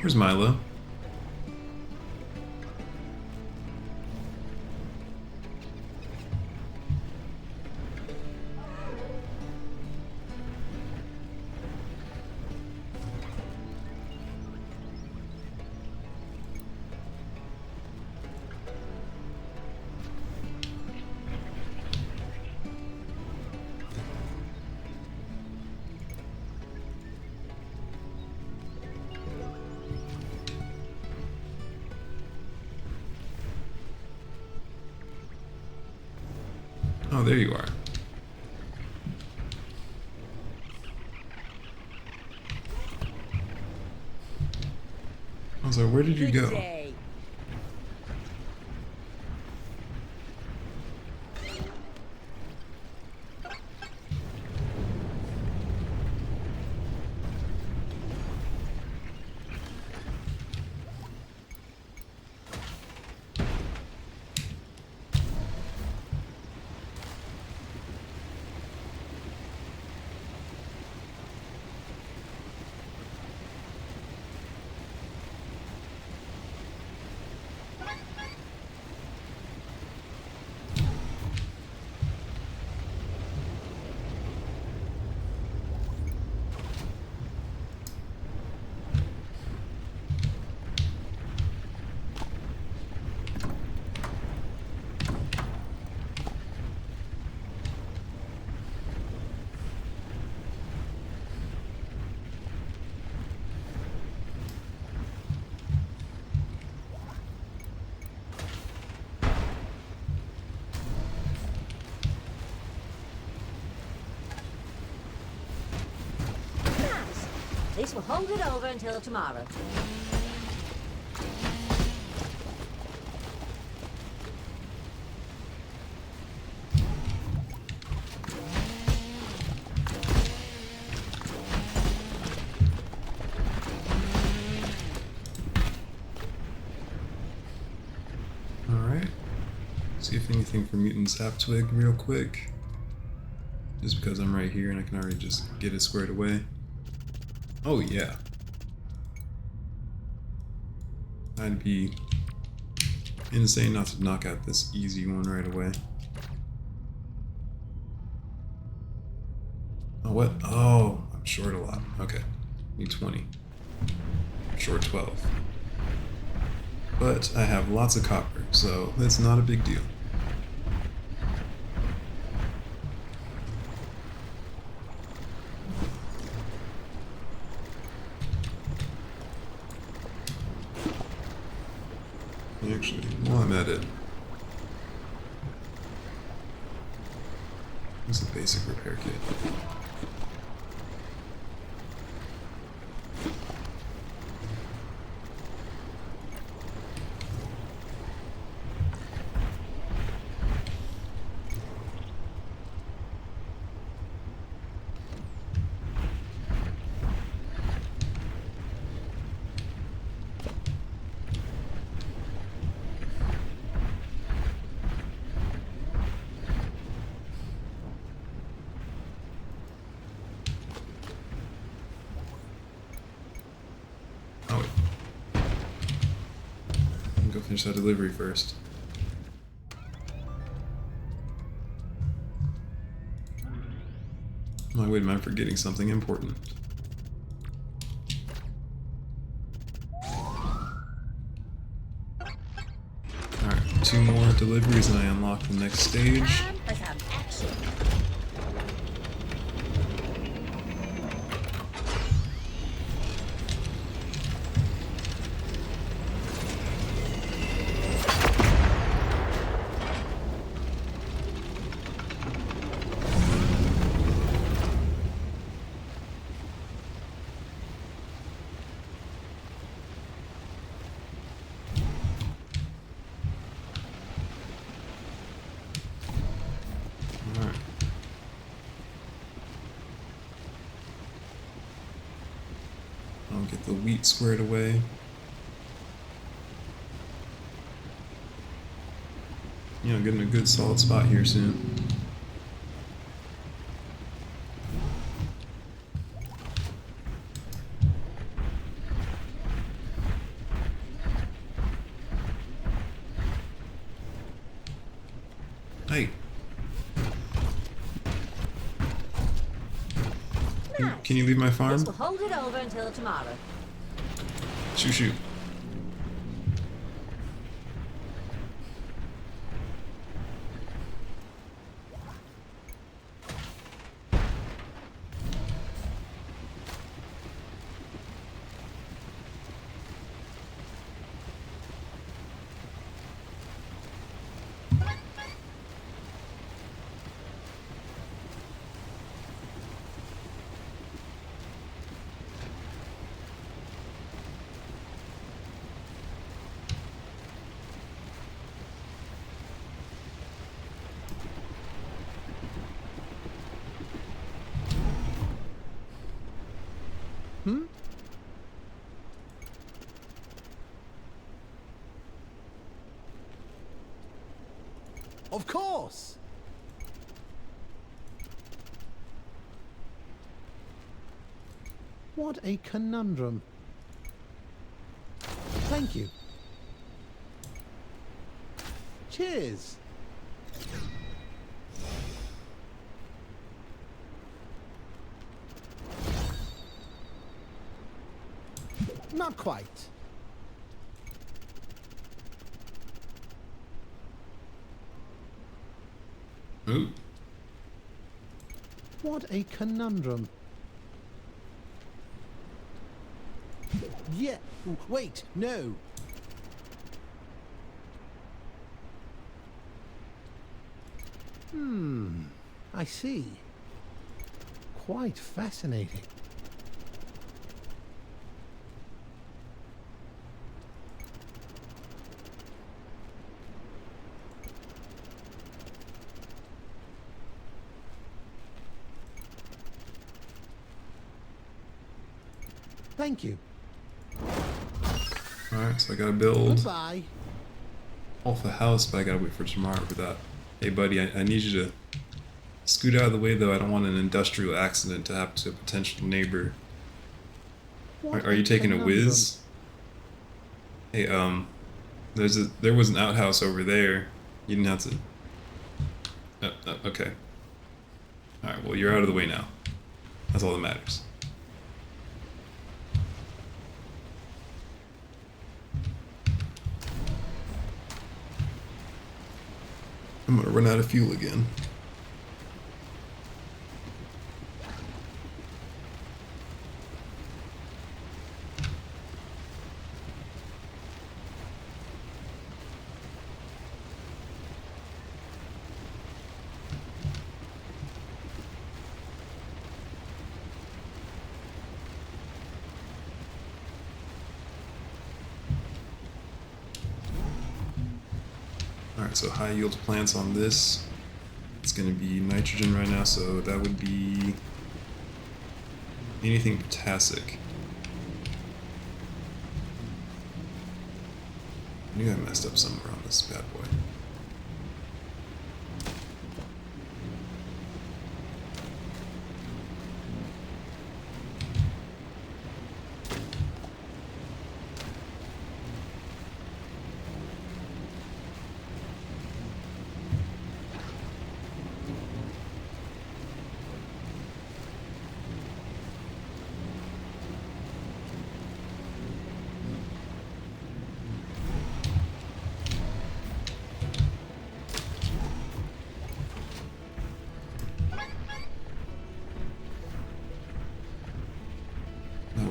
Where's Milo? Oh, there you are. I was like, where did you Good go? day. This will hold it over until tomorrow. Alright. See if anything for mutant sap twig real quick. Just because I'm right here and I can already just get it squared away. Oh yeah. I'd be insane not to knock out this easy one right away. Oh, what? Oh, I'm short a lot. Okay. Need 20. Short 12. But I have lots of copper, so it's not a big deal. Actually, while I'm at it, it's a basic repair kit. finish that delivery first. Oh, wait a minute, I'm forgetting something important. Alright, 2 more deliveries and I unlock the next stage. Time for some action. Alright. I'll get the wheat squared away. You know, getting a good solid spot here soon. Hey. Can you leave my farm? This will hold it over until tomorrow. Shoot, shoot. Of course! What a conundrum. Thank you. Cheers! Not quite. Ooh. What a conundrum. Yeah, wait, no. I see. Quite fascinating. Thank you. Alright, so I gotta build Goodbye. off a house, but I gotta wait for tomorrow for that. Hey buddy, I need you to scoot out of the way though. I don't want an industrial accident to happen to a potential neighbor. What Are you taking a conundrum. whiz? Hey, there was an outhouse over there. You didn't have to... okay. Alright, well you're out of the way now. That's all that matters. I'm gonna run out of fuel again. Alright, so high yield plants on this. It's going to be nitrogen right now, so that would be anything potassic. I knew I messed up somewhere on this bad boy.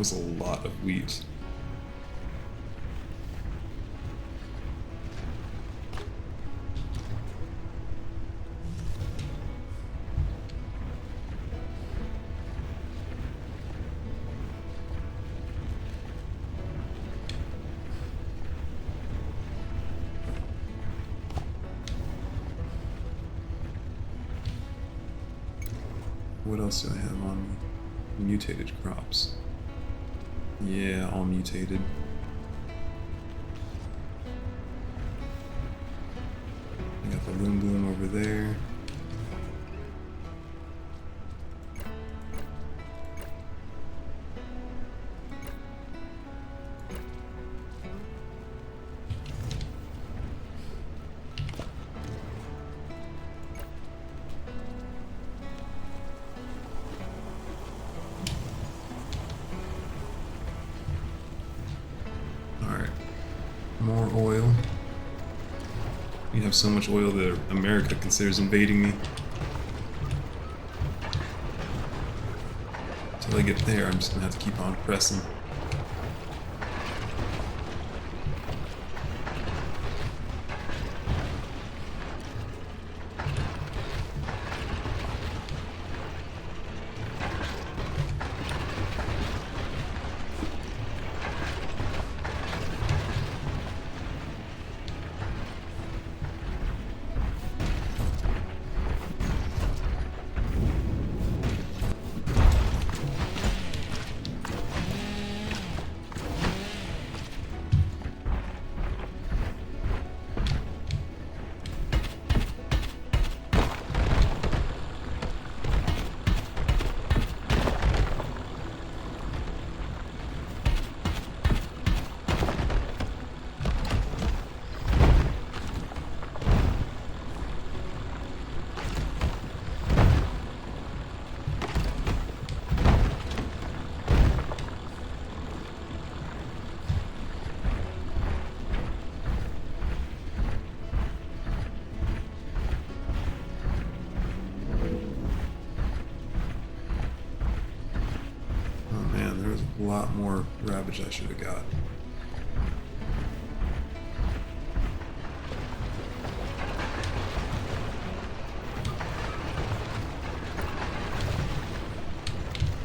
was a lot of wheat. What else do I have on me? Mutated crops. Yeah, all mutated. I got the loom bloom over there. More oil. We have so much oil that America considers invading me. Until I get there, I'm just gonna have to keep on pressing. A lot more ravage I should have got.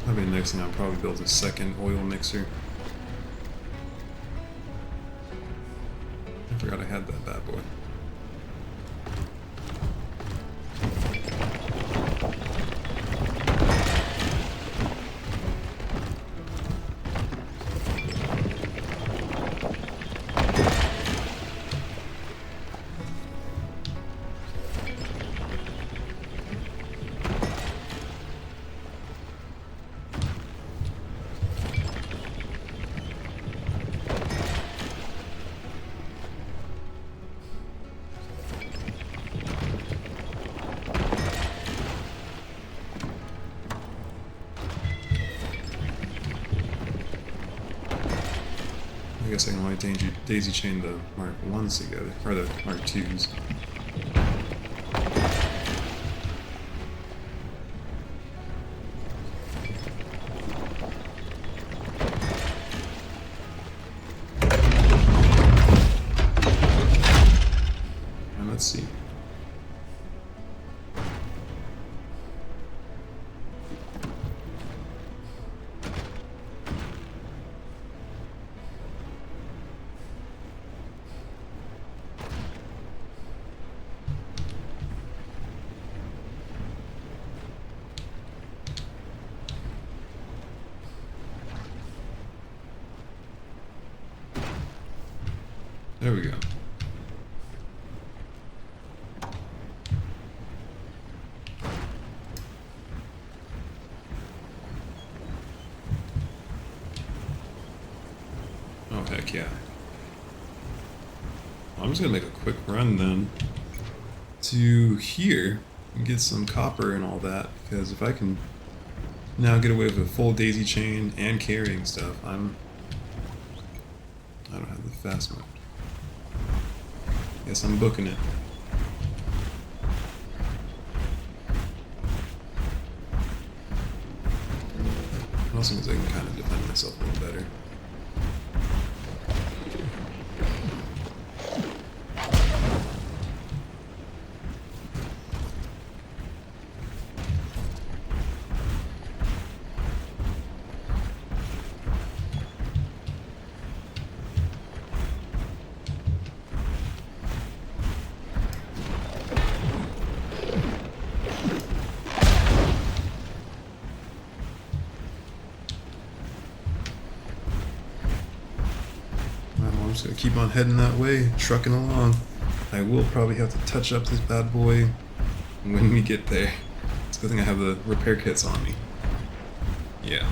Maybe next thing I'll probably build a second oil mixer. I forgot I had that bad boy. I guess I can only daisy chain the Mark 1s together, or the Mark 2s. And let's see. There we go. Oh, heck yeah. Well, I'm just gonna make a quick run then to here and get some copper and all that, because if I can now get away with a full daisy chain and carrying stuff, I don't have the fast mode. Guess I'm booking it. Also means I can kind of defend myself a little better. I'm just gonna keep on heading that way, trucking along. I will probably have to touch up this bad boy when we get there. It's a good thing I have the repair kits on me. Yeah.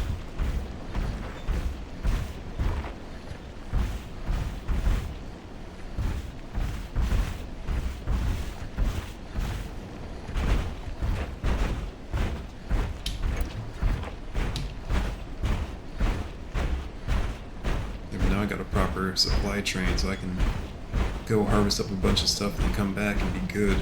Now I got a proper supply train so I can go harvest up a bunch of stuff and then come back and be good.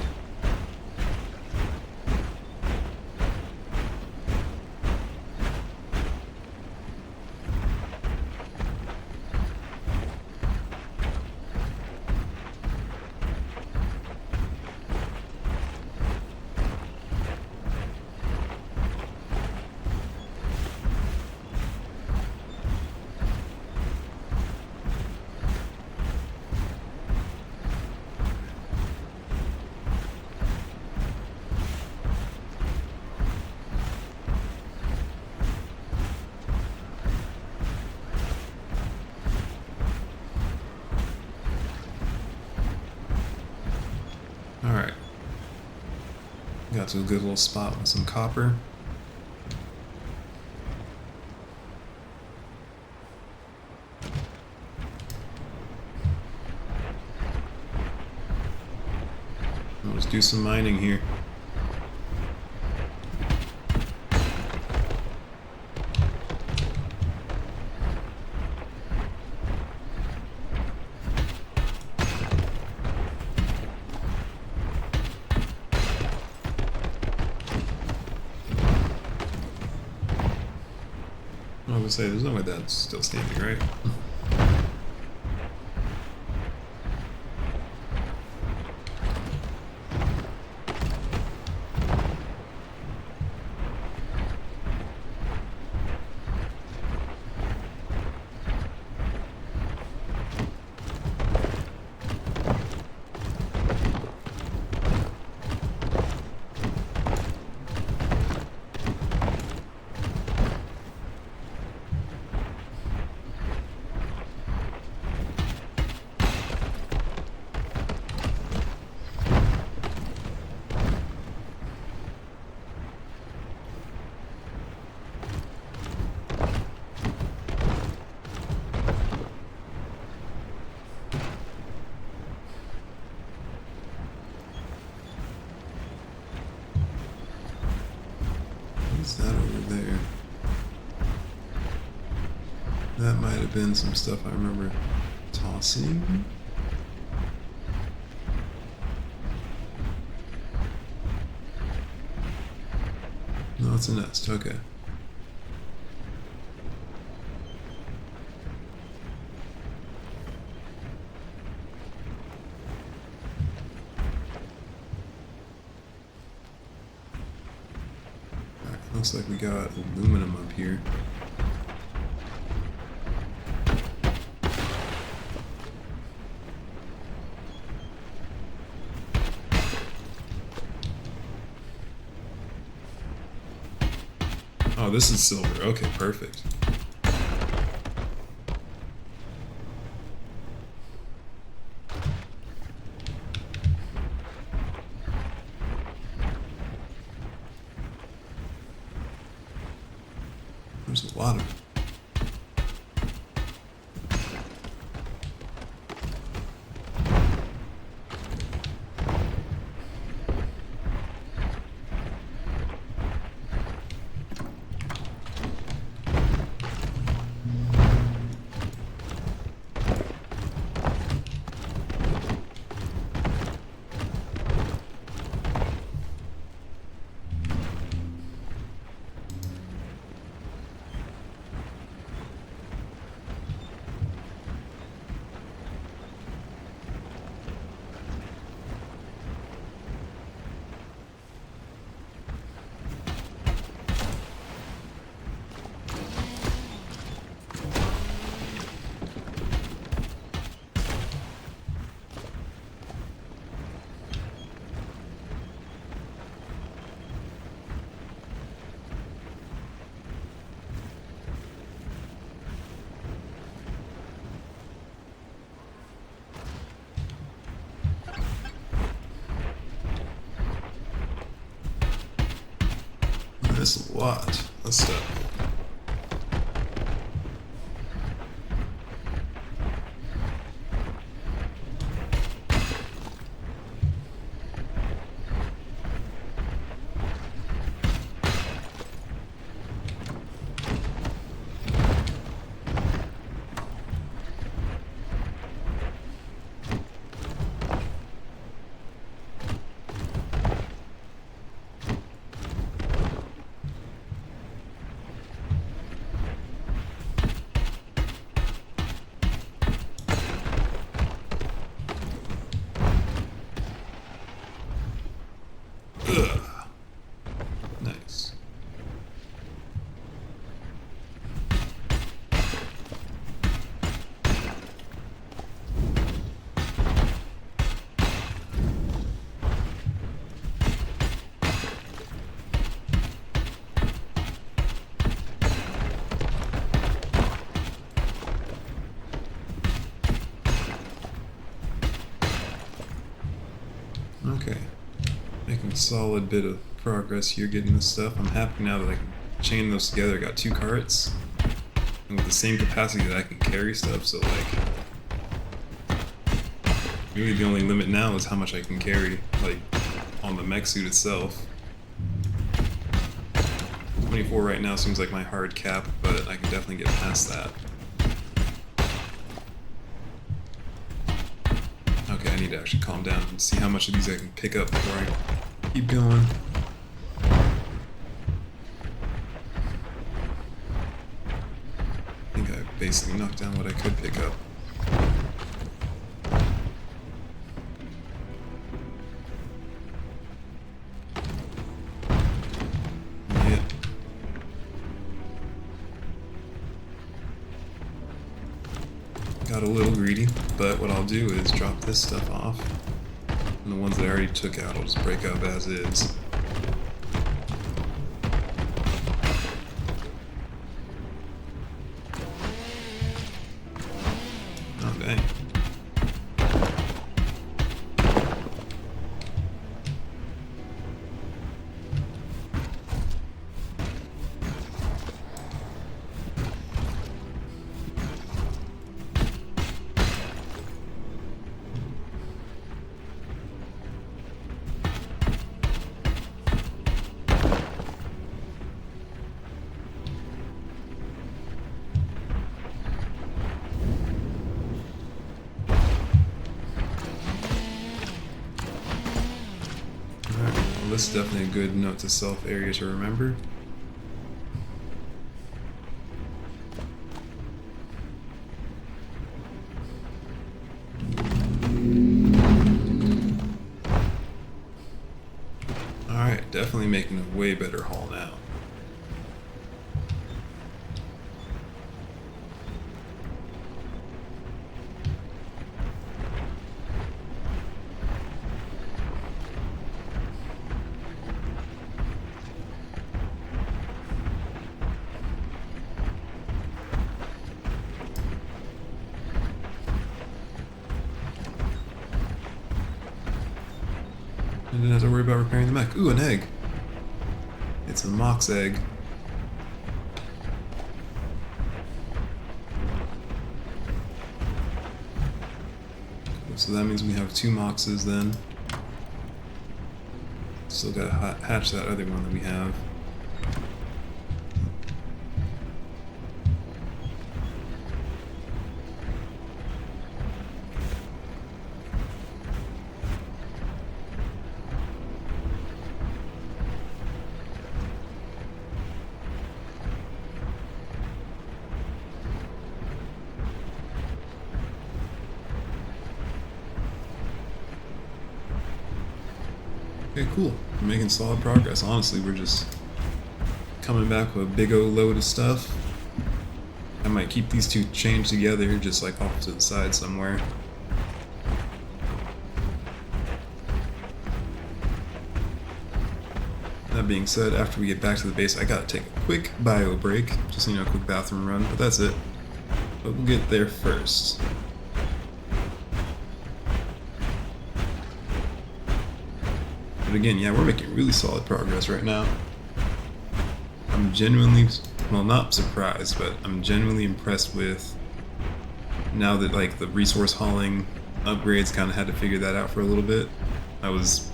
Alright. Got to a good little spot with some copper. Let's do some mining here. I was gonna say, there's no way that's still standing, right? What's that over there? That might have been some stuff I remember tossing. No, it's a nest. Okay. Looks like we got aluminum up here. Oh, this is silver. Okay, perfect. There's a lot of it. lot of stuff. Ugh. Nice. Okay. Making a solid bit of progress here getting this stuff. I'm happy now that I can chain those together. I got 2 carts. And with the same capacity that I can carry stuff, so like... really the only limit now is how much I can carry, like, on the mech suit itself. 24 right now seems like my hard cap, but I can definitely get past that. Okay, I need to actually calm down and see how much of these I can pick up before I keep going. I think I basically knocked down what I could pick up. Yeah. Got a little greedy, but what I'll do is drop this stuff off. And the ones that I already took out, I'll just break up as is. Oh, dang. Well, this is definitely a good note to self area to remember. Alright, definitely making a way better haul now. I didn't have to worry about repairing the mech. Ooh, an egg. It's a Mox egg. So that means we have 2 Moxes then. Still gotta hatch that other one that we have. Okay, cool. We're making solid progress. Honestly, we're just coming back with a big old load of stuff. I might keep these 2 chained together, just like off to the side somewhere. That being said, after we get back to the base, I gotta take a quick bio break. Just, a quick bathroom run, but that's it. But we'll get there first. But again, yeah, we're making really solid progress right now. I'm genuinely, well, not surprised, but I'm genuinely impressed with now that like the resource hauling upgrades kind of had to figure that out for a little bit. I was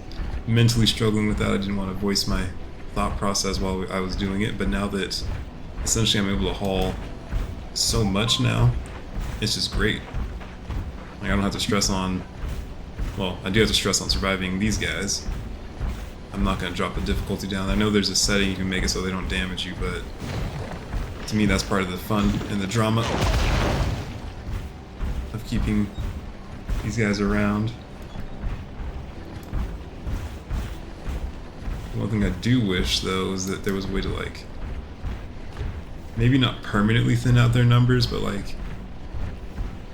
mentally struggling with that. I didn't want to voice my thought process while I was doing it, but now that essentially I'm able to haul so much now, it's just great. Like, I don't have to stress on, well, I do have to stress on surviving these guys. I'm not going to drop the difficulty down. I know there's a setting you can make it so they don't damage you, but to me that's part of the fun and the drama of keeping these guys around. One thing I do wish, though, is that there was a way to, like, maybe not permanently thin out their numbers, but, like,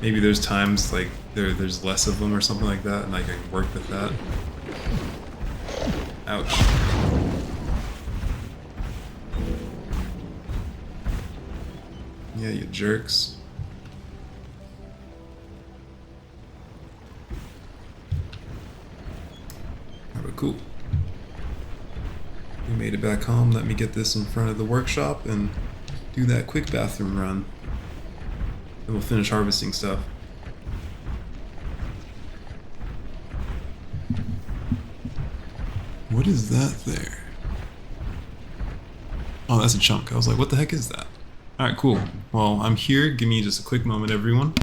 maybe there's times, like, there's less of them or something like that, and I can work with that. Ouch. Yeah, you jerks. Oh, but cool. We made it back home. Let me get this in front of the workshop and do that quick bathroom run. Then we'll finish harvesting stuff. What is that there? Oh, that's a chunk. I was like, what the heck is that? Alright, cool. Well, I'm here. Give me just a quick moment, everyone.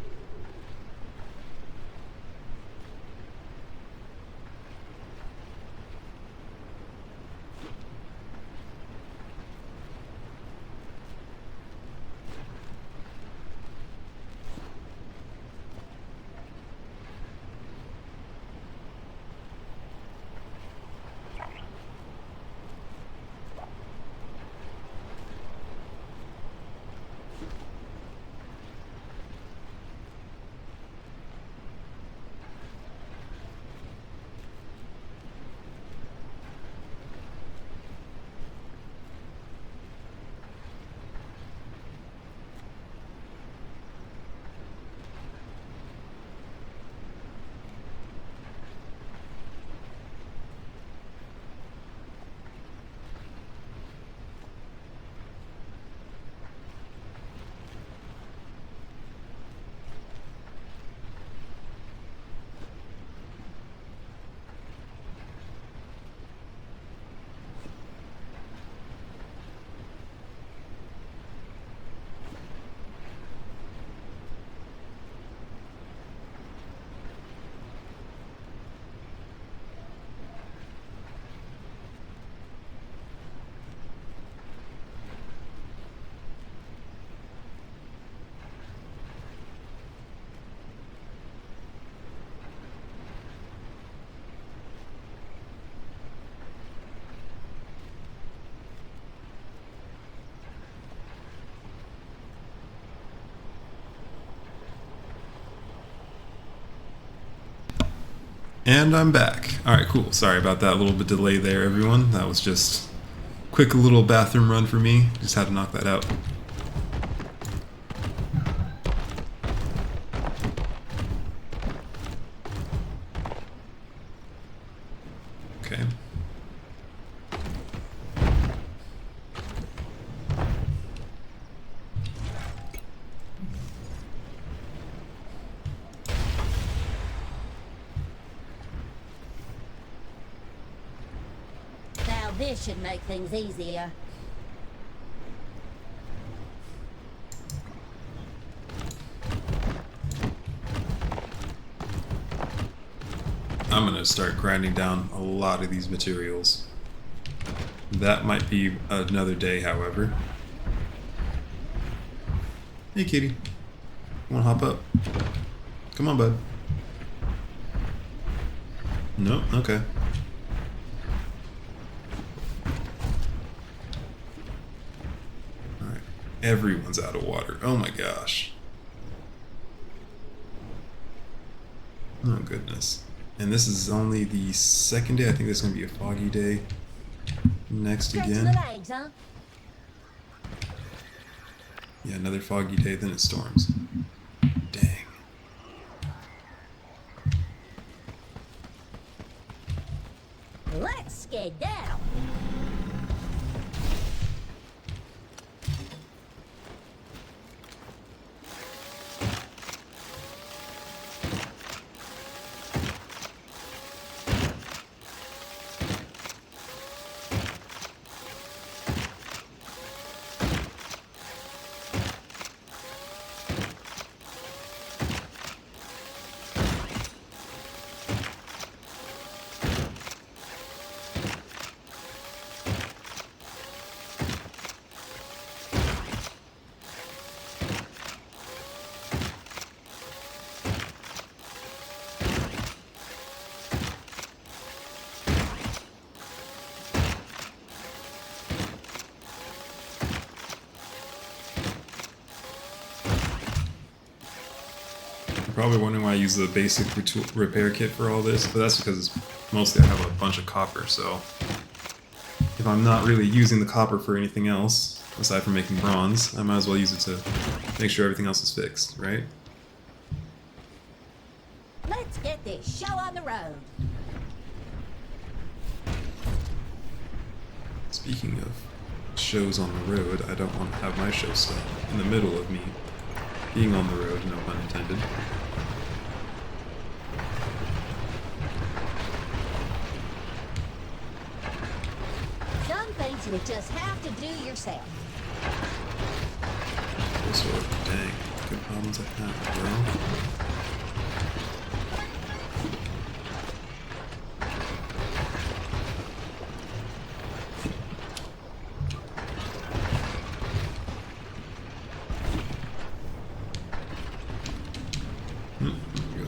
And I'm back. Alright, cool. Sorry about that little bit delay there, everyone. That was just a quick little bathroom run for me. Just had to knock that out. Okay. This should make things easier. I'm gonna start grinding down a lot of these materials. That might be another day, however. Hey, kitty. Wanna hop up? Come on, bud. Nope, okay. Alright, everyone's out of water. Oh my gosh. Oh goodness. And this is only the second day. I think there's gonna be a foggy day next Straight to the again. legs, huh? Yeah, another foggy day, then it storms. Dang. Let's get down. probably wondering why I use the basic repair kit for all this, but that's because mostly I have a bunch of copper, so if I'm not really using the copper for anything else, aside from making bronze, I might as well use it to make sure everything else is fixed, right? Let's get this show on the road. Speaking of shows on the road, I don't want to have my show stop in the middle of me being on the road, no pun intended. Some things you just have to do yourself. Also, dang, good problems I have, bro.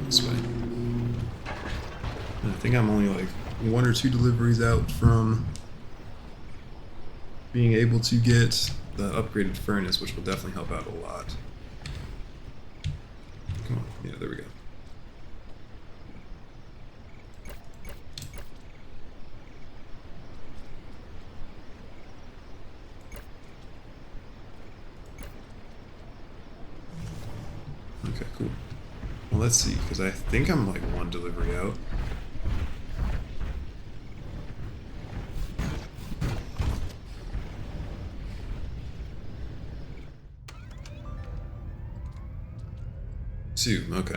This way. And I think I'm only like 1 or 2 deliveries out from being able to get the upgraded furnace, which will definitely help out a lot. Come on, yeah, there we go. Okay, cool. Well, let's see, because I think I'm like 1 delivery out. Two, okay.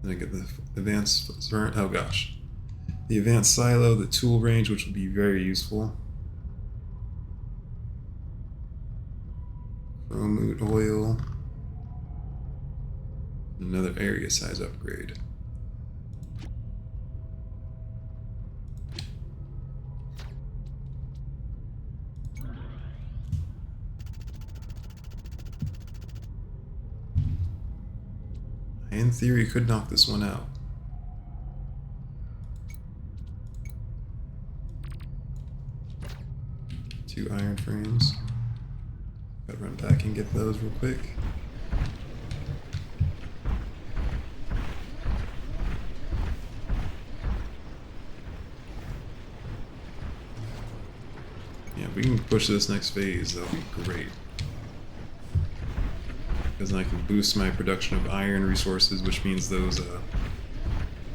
Then I get the advanced, oh gosh. The advanced silo, the tool range, which will be very useful. Chromate oil. Another area size upgrade. I, in theory, could knock this one out. Two iron frames. Gotta run back and get those real quick. Yeah, if we can push this next phase, that'll be great. Because then I can boost my production of iron resources, which means those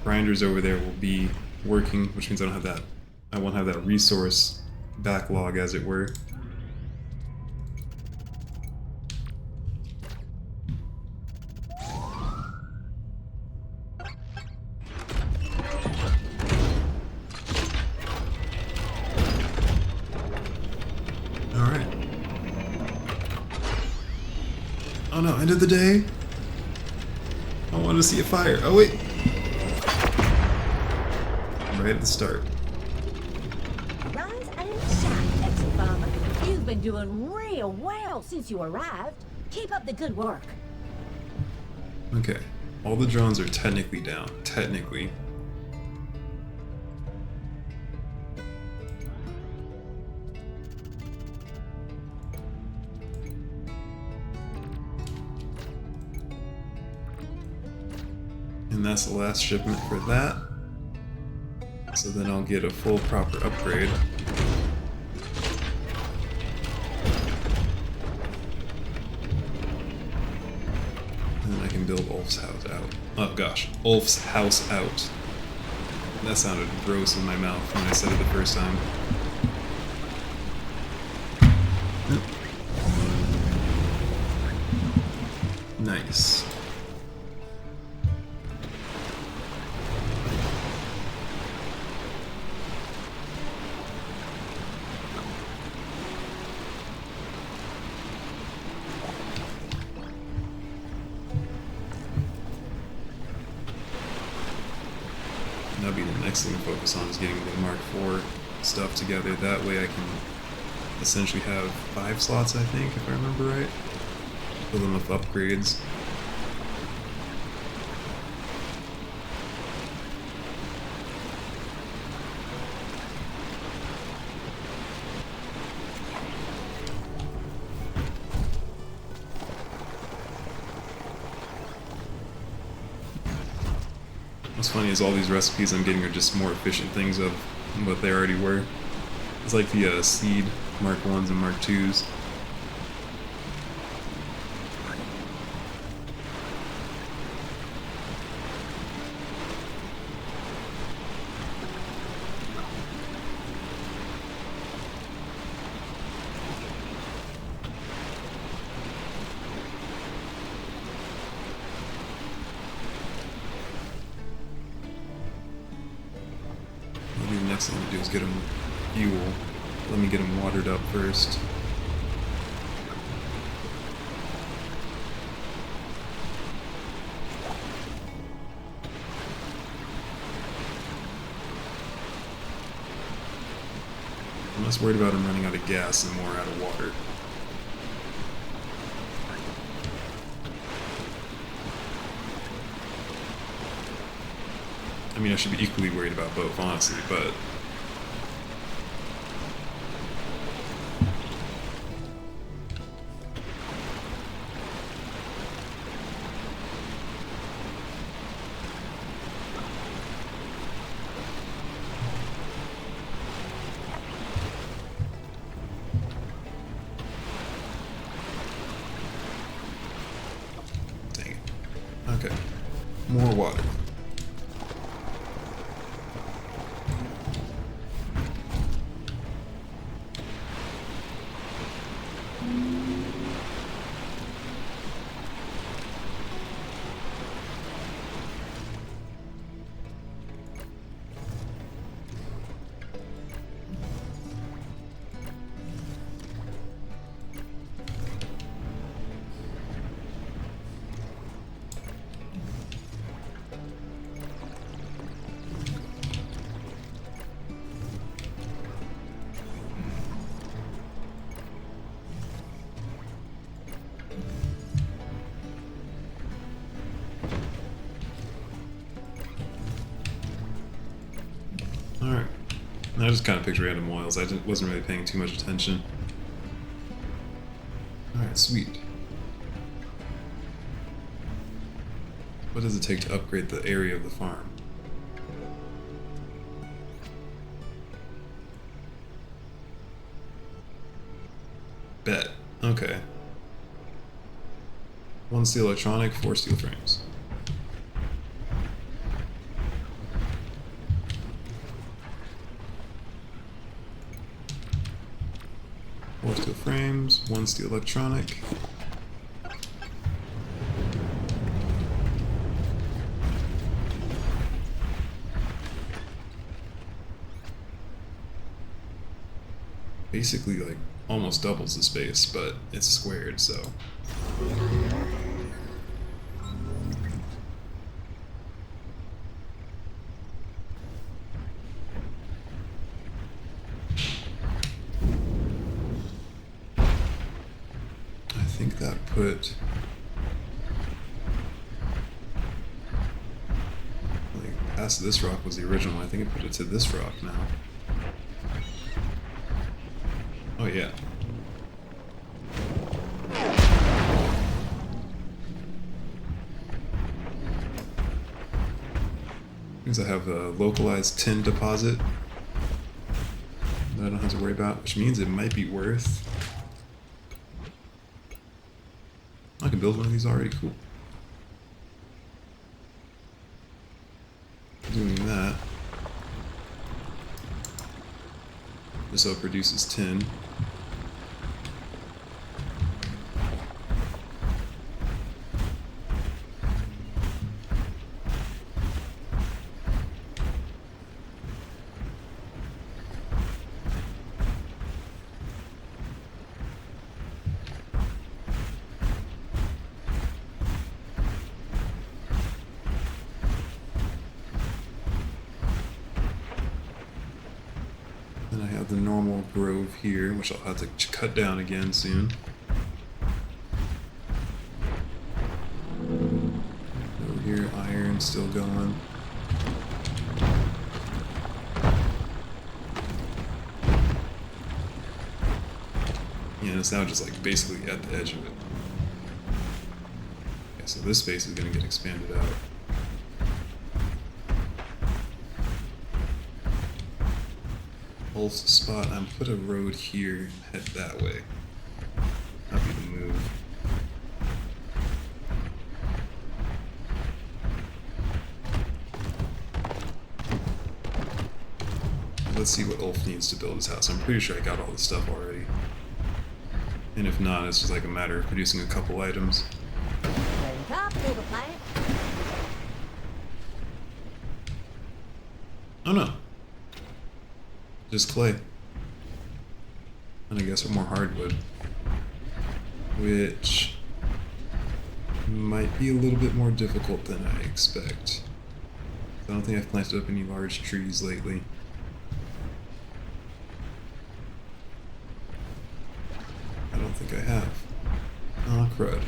grinders over there will be working, which means I won't have that resource backlog, as it were. Alright. Oh no, end of the day? I wanted to see a fire. Oh wait! Right at the start. Rise and shine, ex-farmer. You've been doing real well since you arrived. Keep up the good work. Okay. All the drones are technically down. Technically. And that's the last shipment for that. So then I'll get a full proper upgrade. And then I can build Ulf's house out. Oh gosh, Ulf's house out. That sounded gross in my mouth when I said it the first time. Nice. That'll be the next thing to focus on, is getting the Mark IV stuff together. That way I can essentially have 5 slots, I think, if I remember right. Fill them with upgrades. What's funny is all these recipes I'm getting are just more efficient things of what they already were. It's like the seed Mark 1s and Mark 2s. Maybe the next thing to do is get them fuel. Let me get them watered up first. I'm less worried about them running out of gas and more out of water. I mean, I should be equally worried about both, honestly, but... Dang it. Okay. More water. Alright. I just kind of picked random oils. I wasn't really paying too much attention. Alright, sweet. What does it take to upgrade the area of the farm? Bet. Okay. 1 steel electronic, 4 steel frames. Four steel frames, 1 steel electronic. Basically, like, almost doubles the space, but it's squared, so. I think that put, like, past this rock was the original. I think it put it to this rock now. Oh yeah. Means I have a localized tin deposit that I don't have to worry about, which means it might be worth. I can build one of these already, cool. Doing that. This all produces tin. Then I have the normal grove here, which I'll have to cut down again soon. Over here, iron still going. Yeah, and it's now just like basically at the edge of it. Okay, so this space is going to get expanded out. Ulf's spot. I'm put a road here and head that way. That'd be the move. Let's see what Ulf needs to build his house. I'm pretty sure I got all the stuff already. And if not, it's just like a matter of producing a couple items. Top for the plant. Oh no. Just clay. And I guess more hardwood. Which might be a little bit more difficult than I expect. I don't think I've planted up any large trees lately. I don't think I have. Oh, crud.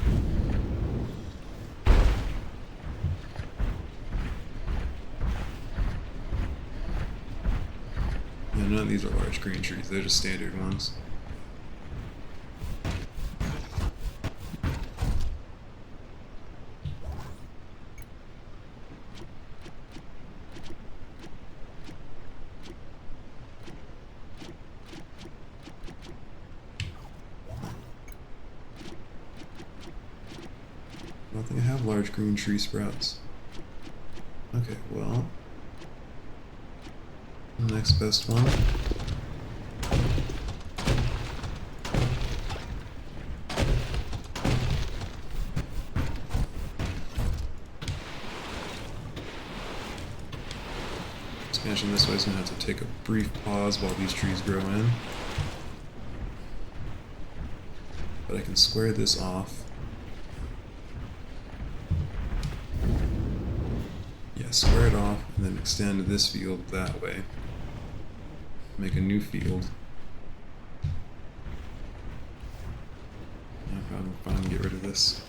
Yeah, none of these are large green trees, they're just standard ones. I don't think I have large green tree sprouts. Okay, well, next best one. Expansion this way is going to have to take a brief pause while these trees grow in. But I can square this off. Yeah, square it off and then extend this field that way. Make a new field. No problem, fine, get rid of this.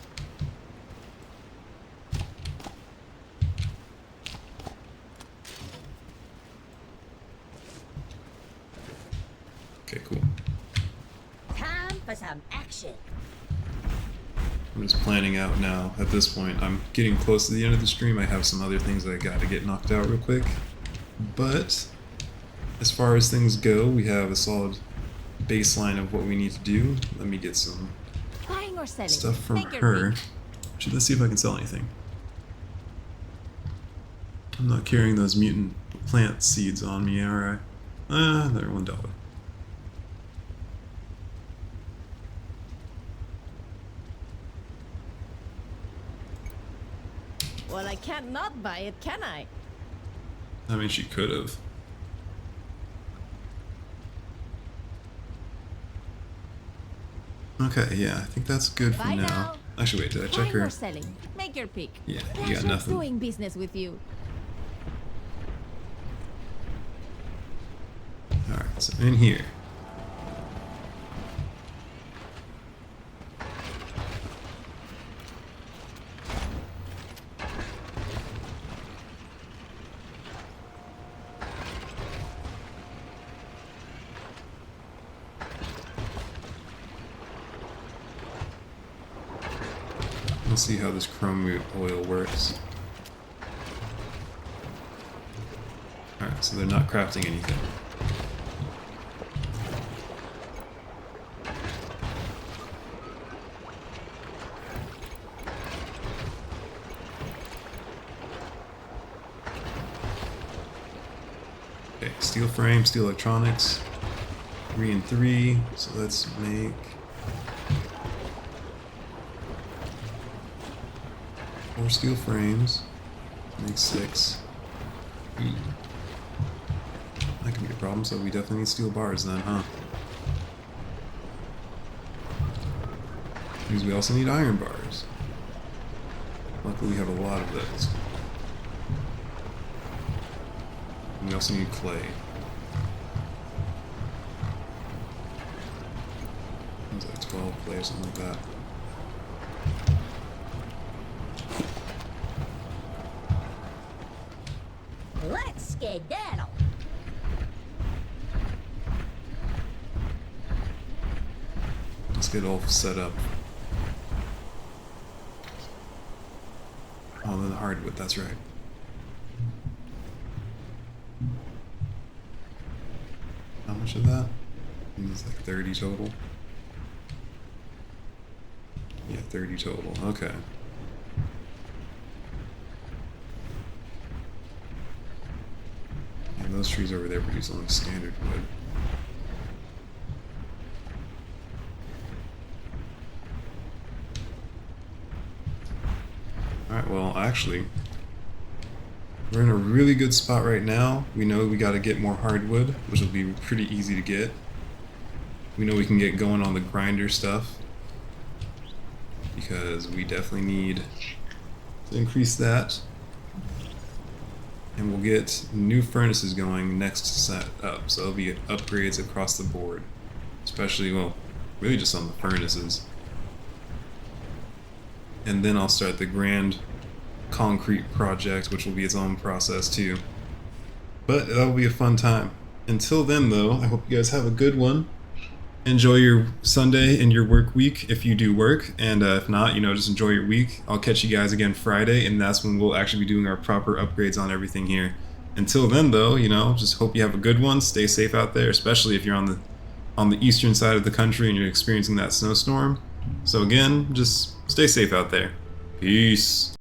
Okay, cool. Time for some action. I'm just planning out now. At this point, I'm getting close to the end of the stream. I have some other things that I got to get knocked out real quick. But as far as things go, we have a solid baseline of what we need to do. Let me get some Buying or selling? stuff from Make your her. pick. Actually, let's see if I can sell anything. I'm not carrying those mutant plant seeds on me, are I? Ah, they're $1. Well, I can't not buy it, can I? I mean, she could have. Okay, yeah, I think that's good for Bye now. now. Actually, wait, did I check Buying her? or selling? Make your pick. Yeah, you got Pleasure nothing. doing business with you. Alright, so in here. We'll see how this chrome root oil works. Alright, so they're not crafting anything. Okay, steel frame, steel electronics, 3 and 3, so let's make 4 steel frames, make 6. That can be a problem, so we definitely need steel bars then, huh? Because we also need iron bars. Luckily we have a lot of those. And we also need clay. It was like 12 clay or something like that. Let's skedaddle. Let's get all set up. Oh, then the hardwood, that's right. How much of that? I think it's like 30 total. Yeah, 30 total. Okay. And those trees over there produce only standard wood. Alright, well, actually, we're in a really good spot right now. We know we gotta get more hardwood, which will be pretty easy to get. We know we can get going on the grinder stuff, because we definitely need to increase that. And we'll get new furnaces going next set up, so it'll be upgrades across the board. Especially, well, really just on the furnaces. And then I'll start the grand concrete project, which will be its own process too. But that'll be a fun time. Until then though, I hope you guys have a good one. Enjoy your Sunday and your work week if you do work, and if not, you know, just enjoy your week. I'll catch you guys again Friday, and that's when we'll actually be doing our proper upgrades on everything here. Until then though, you know, just hope you have a good one. Stay safe out there, especially if you're on the eastern side of the country and you're experiencing that snowstorm. So again, just stay safe out there. Peace.